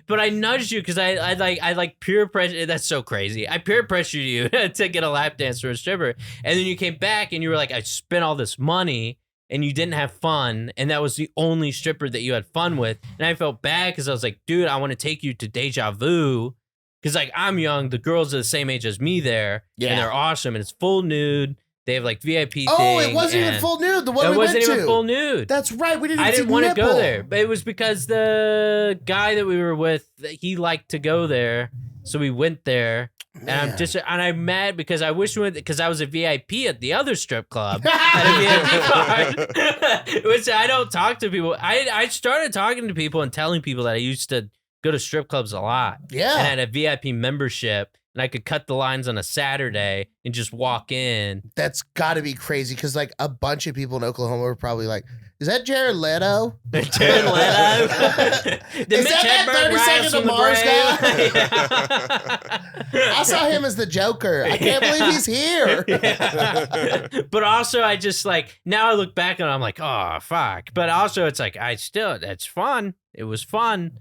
but I nudged you because I like peer pressure. That's so crazy. I peer pressured you to get a lap dance for a stripper, and then you came back and you were like, I spent all this money and you didn't have fun, and that was the only stripper that you had fun with, and I felt bad because I was like, dude, I want to take you to Deja Vu. Because like I'm young, the girls are the same age as me there, Yeah. and they're awesome, and it's full nude. They have like VIP. Oh, thing, it wasn't even and full nude. The one It we wasn't went to. even full nude. That's right. We didn't. I even didn't see want to go nipple. there, but it was because the guy that we were with, he liked to go there, so we went there. Man. And I'm mad because I wish we went because I was a VIP at the other strip club, had a VIP card, which I don't talk to people. I started talking to people and telling people that I used to go to strip clubs a lot. Yeah. And I had a VIP membership, and I could cut the lines on a Saturday and just walk in. That's got to be crazy because like a bunch of people in Oklahoma were probably like, "Is that Jared Leto?" Jared Leto. Is that 30 Seconds to Mars guy? I saw him as the Joker. I can't believe he's here. Yeah. But also, I just like now I look back and I'm like, oh fuck. But also, it's like it's fun. It was fun.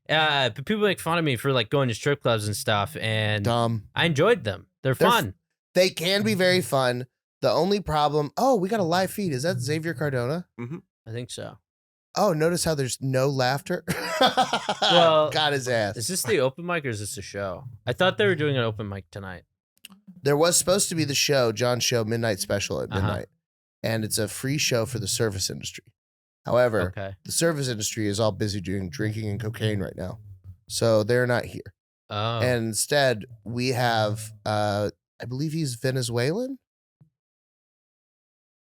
But people make fun of me for like going to strip clubs and stuff, and Dumb. I enjoyed them. They're fun. They can be very fun. The only problem. Oh, we got a live feed. Is that Xavier Cardona? I think so. Oh, notice how there's no laughter. Well, got his ass. Is this the open mic or is this a show? I thought they were doing an open mic tonight. There was supposed to be the show, John's show, Midnight Special at Uh-huh. midnight, and it's a free show for the service industry. However, Okay. the service industry is all busy doing drinking and cocaine right now, so they're not here. Oh. And instead, we have, I believe he's Venezuelan.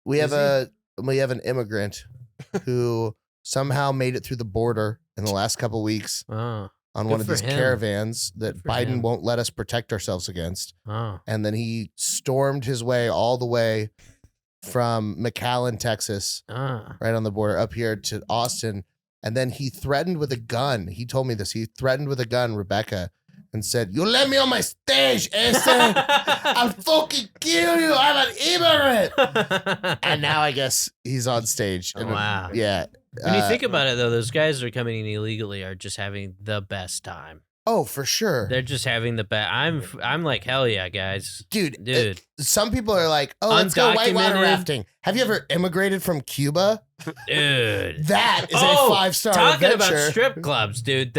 We have an immigrant who somehow made it through the border in the last couple weeks oh. on Good one of for these him. caravans that Good for Biden him. won't let us protect ourselves against. Oh. And then he stormed his way all the way from McAllen, Texas, Ah. right on the border up here to Austin. And then he threatened with a gun. He told me this. He threatened with a gun, Rebecca, and said, "You let me on my stage, Esther. I'll fucking kill you. I'm an immigrant." And now I guess he's on stage. And, Wow. Yeah. When you think about it, though, those guys that are coming in illegally are just having the best time. oh, for sure. They're just having the best. I'm like, hell yeah, guys. Dude. Some people are like, "Oh, let's go whitewater Undocumented. rafting." Have you ever immigrated from Cuba? Dude. That is a 5-star talking adventure. about strip clubs, dude.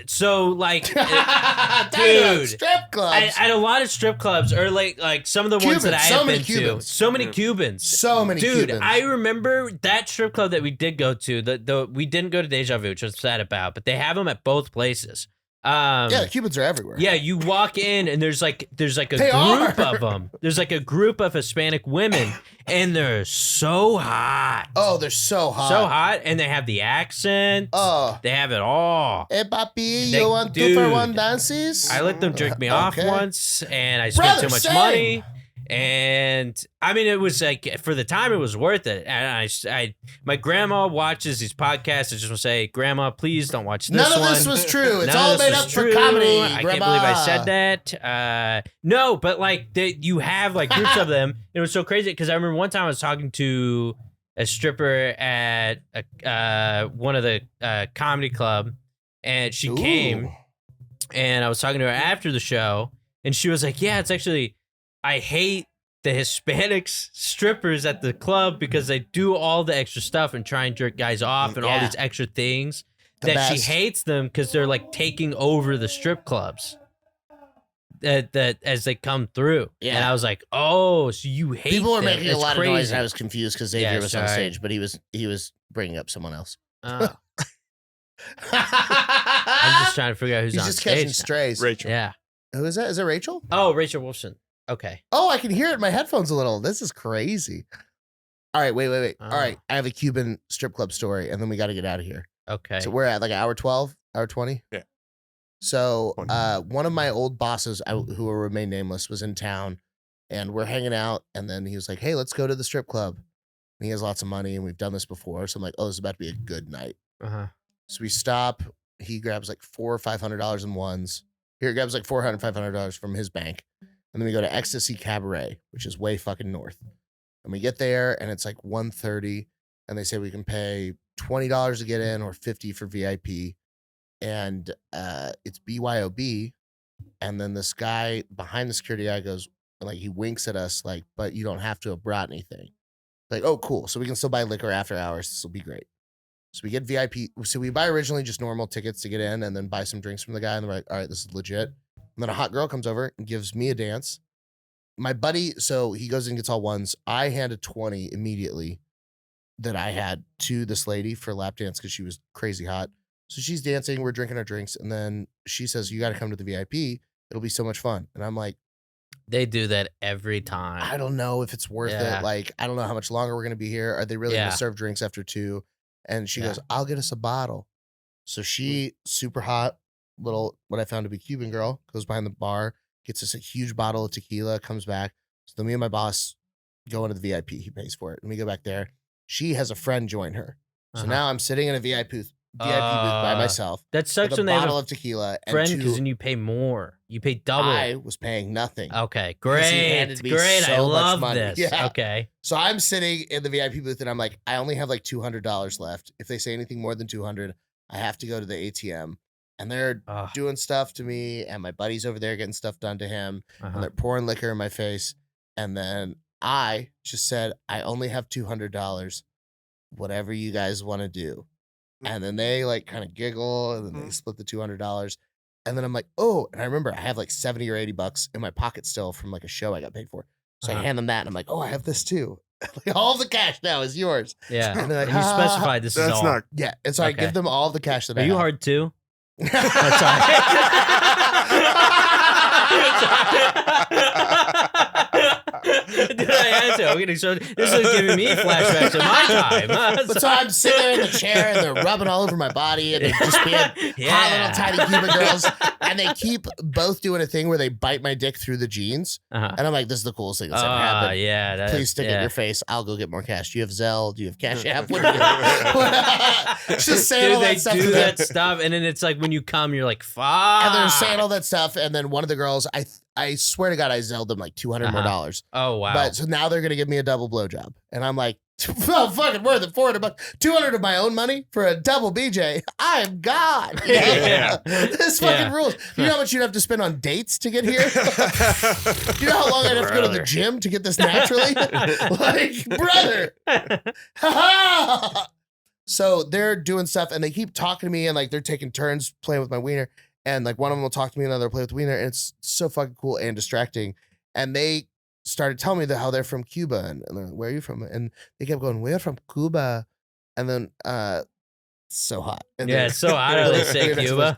So like, Talking about dude, strip clubs. I had a lot of strip clubs, or like some of the ones that I Cubans, so have many been Cubans. to. So many Cubans. So many Dude, Cubans. I remember that strip club that we did go to. We didn't go to Deja Vu, which I'm sad about, but they have them at both places. Yeah, the Cubans are everywhere. Yeah, you walk in and there's like a They group are. of them. There's like a group of Hispanic women, and they're so hot. Oh, they're so hot. So hot, and they have the accent. Oh. They have it all. Hey, papi, They- you want 2 for dude. 1 dances? I let them jerk me off Okay. once, and I spent Brother, too much same. money. And I mean, it was like for the time, it was worth it. And my grandma watches these podcasts. I just want to say, Grandma, please don't watch this None of one. this was true. It's None all of this made was up for true. comedy. I Grandma. can't believe I said that. No, but like you have like groups of them. It was so crazy because I remember one time I was talking to a stripper at one of the comedy club, and she came, and I was talking to her after the show, and she was like, "Yeah, it's actually I hate the Hispanics strippers at the club because they do all the extra stuff and try and jerk guys off and all these extra things that she hates them because they're like taking over the strip clubs that as they come through." Yeah. And I was like, "Oh, so you hate people were them. making It's a lot crazy. of noise, and I was confused because Xavier was on stage, but he was bringing up someone else. I'm just trying to figure out who's He's on just stage catching now. Rachel. strays. Yeah. Who is that? Is it Rachel? Oh, Rachel Wolfson. Okay. Oh, I can hear it in my headphones a little. This is crazy. All right, wait. All right, I have a Cuban strip club story, and then we got to get out of here. Okay. So we're at like hour 12, hour 20? Yeah. So one of my old bosses, who will remain nameless, was in town, and we're hanging out, and then he was like, "Hey, let's go to the strip club." And he has lots of money, and we've done this before, so I'm like, "Oh, this is about to be a good night." Uh-huh. So we stop. He grabs like $400 or $500 in ones. Here, he grabs like $400, $500 from his bank. And then we go to Ecstasy Cabaret, which is way fucking north. And we get there, and it's like 1:30, and they say we can pay $20 to get in or $50 for VIP. And it's BYOB. And then this guy behind the security guy goes, like, he winks at us, like, "But you don't have to have brought anything." Like, "Oh, cool. So we can still buy liquor after hours. This will be great." So we get VIP. So we buy originally just normal tickets to get in and then buy some drinks from the guy. And they're like, "All right, this is legit." And then a hot girl comes over and gives me a dance. My buddy, so he goes and gets all ones. I handed 20 immediately that I had to this lady for a lap dance because she was crazy hot. So she's dancing. We're drinking our drinks. And then she says, "You got to come to the VIP. It'll be so much fun." And I'm like, They do that every time. I don't know if it's worth it. Like, I don't know how much longer we're going to be here. Are they really going to serve drinks after 2? And she goes, "I'll get us a bottle." So she, super hot, little, what I found to be Cuban girl, goes behind the bar, gets us a huge bottle of tequila, comes back. So then me and my boss go into the VIP. He pays for it. And we go back there. She has a friend join her. So now I'm sitting in a VIP booth by myself. That sucks with when a they have bottle a of tequila. friend, and because then you pay more. You pay double. I was paying nothing. Okay, Because he great. handed me Great. I so much love money. this. Yeah. Okay. So I'm sitting in the VIP booth and I'm like, I only have like $200 left. If they say anything more than 200, I have to go to the ATM. And they're doing stuff to me, and my buddy's over there getting stuff done to him, and they're pouring liquor in my face. And then I just said, "I only have $200. Whatever you guys want to do." And then they like kind of giggle, and then they split the $200. And then I'm like, "Oh," and I remember I have like 70 or 80 bucks in my pocket still from like a show I got paid for. So I hand them that, and I'm like, "Oh, I have this too." Like, all the cash now is yours. Yeah. And they're like, And you specified this is That's all. not. Yeah. And so I give them all the cash that I Are you have. hard too? Did I answer? I'm getting so. This is giving me flashbacks of my time. But so I'm sitting there in the chair, and they're rubbing all over my body, and they're just being hot little tiny Cuban girls, and they keep both doing a thing where they bite my dick through the jeans, and I'm like, "This is the coolest thing that's ever happened." Yeah, Please stick it in your face. I'll go get more cash. Do you have Zelle? Do you have Cash App? What do you just saying all that stuff. They do that stuff, and then it's like when you come, you're like, "Fuck!" And they're saying all that stuff, and then one of the girls, I swear to God, I Zelled them like $200 more dollars. Oh wow! But so now they're gonna give me a double blowjob, and I'm like, "Oh, fucking worth it. $400, $200 of my own money for a double BJ. I'm God." This fucking rules. You know how much you'd have to spend on dates to get here? You know how long I'd have to go to the gym to get this naturally? Like, brother. So they're doing stuff, and they keep talking to me, and like they're taking turns playing with my wiener. And like one of them will talk to me, another will play with the wiener, and it's so fucking cool and distracting. And they started telling me that how they're from Cuba, and they're like, "Where are you from?" And they kept going, "We're from Cuba," and then so hot. And yeah, it's so hot. How they say Cuba.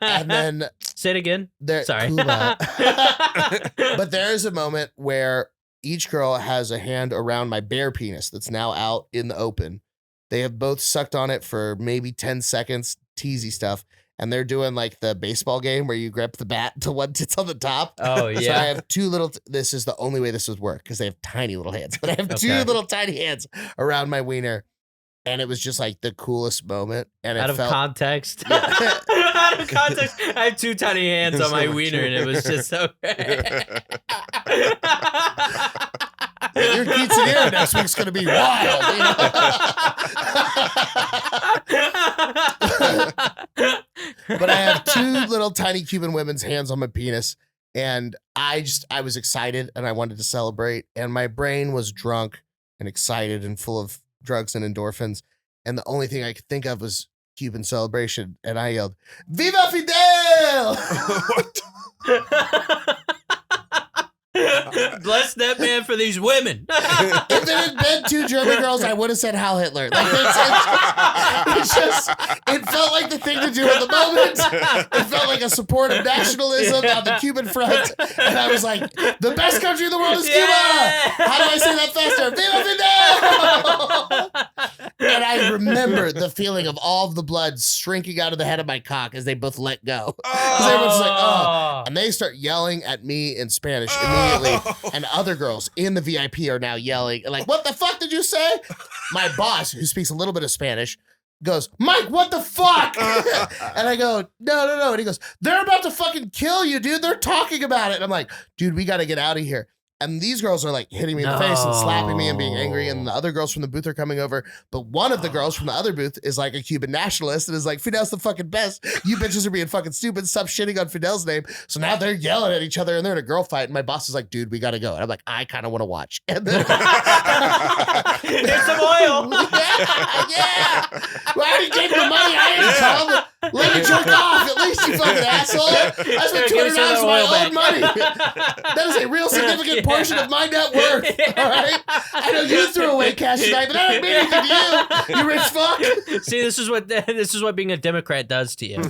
And then say it again. Sorry. Cuba. But there is a moment where each girl has a hand around my bare penis that's now out in the open. They have both sucked on it for maybe 10 seconds, teasy stuff. And they're doing like the baseball game where you grab the bat to one tits on the top. Oh, yeah. So I have two little, this is the only way this would work because they have tiny little hands. But I have two little tiny hands around my wiener. And it was just like the coolest moment. And it out of felt, context. Yeah. Out of context. I have two tiny hands on my wiener and it was just so great. It your quinceanera next week's gonna be wild. You know? But I have 2 little tiny Cuban women's hands on my penis, and I was excited and I wanted to celebrate, and my brain was drunk and excited and full of drugs and endorphins, and the only thing I could think of was Cuban celebration, and I yelled, "Viva Fidel!" Bless that man for these women. If it had been 2 German girls, I would have said Heil Hitler. Like it felt like the thing to do at the moment. It felt like a support of nationalism on the Cuban front. And I was like, the best country in the world is Cuba. How do I say that faster? Viva Fidel! And I remember the feeling of all of the blood shrinking out of the head of my cock as they both let go. Everyone's like, oh. And they start yelling at me in Spanish immediately. And other girls in the VIP are now yelling, like, what the fuck did you say? My boss, who speaks a little bit of Spanish, goes, Mike, what the fuck? And I go, no. And he goes, they're about to fucking kill you, dude. They're talking about it. And I'm like, dude, we got to get out of here. And these girls are like hitting me in the face and slapping me and being angry. And the other girls from the booth are coming over. But one of the girls from the other booth is like a Cuban nationalist and is like, Fidel's the fucking best. You bitches are being fucking stupid. Stop shitting on Fidel's name. So now they're yelling at each other and they're in a girl fight. And my boss is like, dude, we got to go. And I'm like, I kind of want to watch. And then there's some oil. Yeah. Well, I already gave you the money. I didn't come. Let me jerk off. At least, you fucking asshole. I spent $200 of my own money. That is a real significant portion of my net worth. All right. I know you threw away cash tonight, but that didn't mean anything to you. You rich fuck. See, this is what being a Democrat does to you.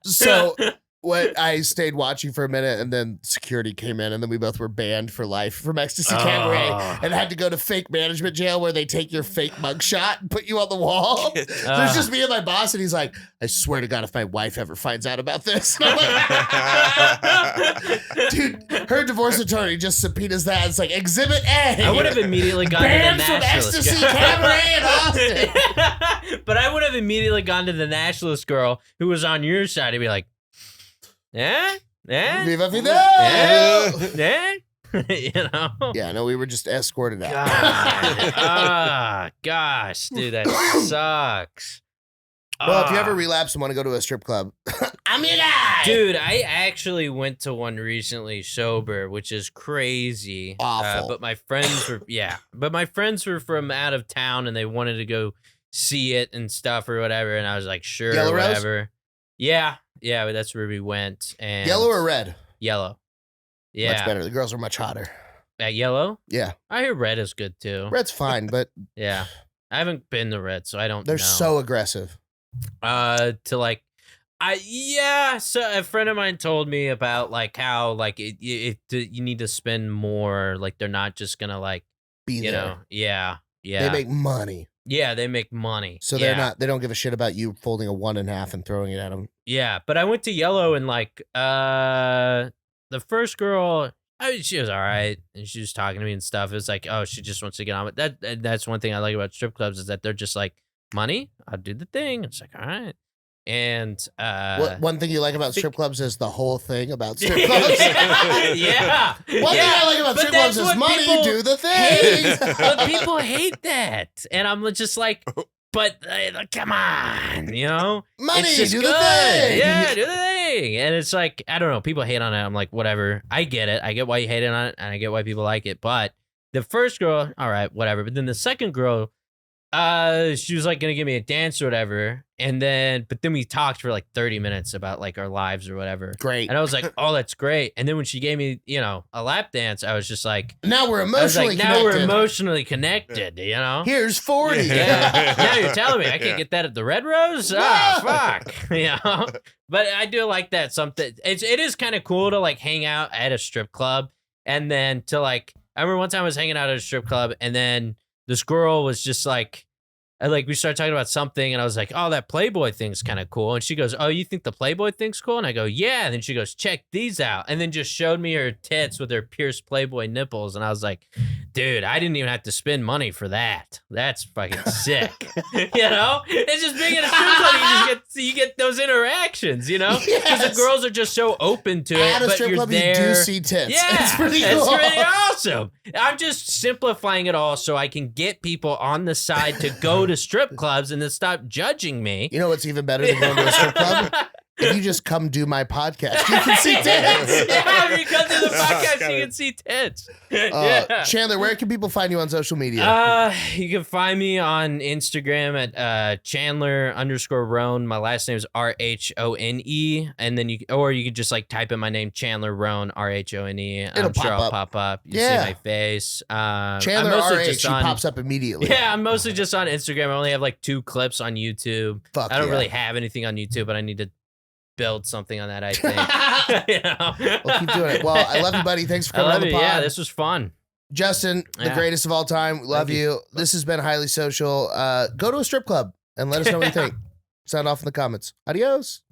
So what I stayed watching for a minute, and then security came in, and then we both were banned for life from Ecstasy Cabaret, and had to go to fake management jail where they take your fake mugshot and put you on the wall. There's just me and my boss, and he's like, I swear to God, if my wife ever finds out about this. And I'm like, dude, her divorce attorney just subpoenas that. It's like, Exhibit A. I would have immediately gone to the banned from nationalist Ecstasy girl. Cabaret in Austin. But I would have immediately gone to the nationalist girl who was on your side and be like, yeah? Viva Fidel! Yeah? You know? Yeah, no, we were just escorted out. Gosh, dude, that sucks. Well, if you ever relapse and want to go to a strip club, I'm your guy. Dude, I actually went to one recently sober, which is crazy. Awful. But my friends were from out of town and they wanted to go see it and stuff or whatever. And I was like, sure, Yellow Rose? whatever. Yeah, but that's where we went. And Yellow or red? Yellow. Yeah. Much better. The girls are much hotter. At yellow? Yeah. I hear red is good too. Red's fine, but Yeah. I haven't been to red, so I don't know. they're so aggressive. So a friend of mine told me about like how like you need to spend more, like they're not just gonna like Be you there. know, yeah. They make money. Yeah, they make money. So they don't give a shit about you folding a 1 in half and throwing it at them. Yeah, but I went to yellow and like the first girl, she was all right and she was talking to me and stuff. It was like, oh, she just wants to get on with that. That's one thing I like about strip clubs is that they're just like, money, I'll do the thing. It's like, all right. And one thing you like about strip clubs is the whole thing about strip clubs. Yeah. One thing I like about strip clubs is money, do the thing. But people hate that. And I'm just like, but come on, you know? Money, It's just do the good. thing. Yeah, do the thing. And it's like, I don't know, people hate on it. I'm like, whatever. I get it. I get why you hate it on it, and I get why people like it. But the first girl, all right, whatever. But then the second girl, she was like gonna give me a dance or whatever, but then we talked for like 30 minutes about like our lives or whatever. Great. And I was like, oh, that's great. And then when she gave me, a lap dance, I was just like, Now we're I was emotionally like, connected. now we're emotionally connected, you know? Here's 40. Yeah. Now you're telling me I can't get that at the Red Rose? Ah, fuck. You know? But I do like that something. It is kind of cool to like hang out at a strip club and then to like, I remember one time I was hanging out at a strip club and then this girl was just like, we started talking about something, and I was like, "Oh, that Playboy thing's kind of cool." And she goes, "Oh, you think the Playboy thing's cool?" And I go, "Yeah." And then she goes, "Check these out," and then just showed me her tits with her pierced Playboy nipples, and I was like, "Dude, I didn't even have to spend money for that. That's fucking sick." You know, it's just being in a strip club. You get those interactions. You know, because the girls are just so open to it. At a but strip you're club, there. you do see tits. Yeah, it's pretty cool. It's really awesome. I'm just simplifying it all so I can get people on the side to go to strip clubs and then stop judging me. You know what's even better than going to a strip club? If you just come do my podcast, you can see tits. Yeah, if you come to the podcast, you can see tits. Yeah. Chandler, where can people find you on social media? You can find me on Instagram at Chandler_Rhone. My last name is Rhone, and then you can just like type in my name, Chandler Rhone, Rhone. I'm sure I'll pop up. You see my face. Chandler RH, he pops up immediately. Yeah, I'm mostly just on Instagram. I only have like 2 clips on YouTube. I don't really have anything on YouTube, but I need to build something on that, I think. You know? We'll keep doing it. Well, I love you, buddy. Thanks for coming on the pod. Yeah, this was fun. Justin, the greatest of all time. Love you. This has been Highly Social. Go to a strip club and let us know what you think. Sound off in the comments. Adios.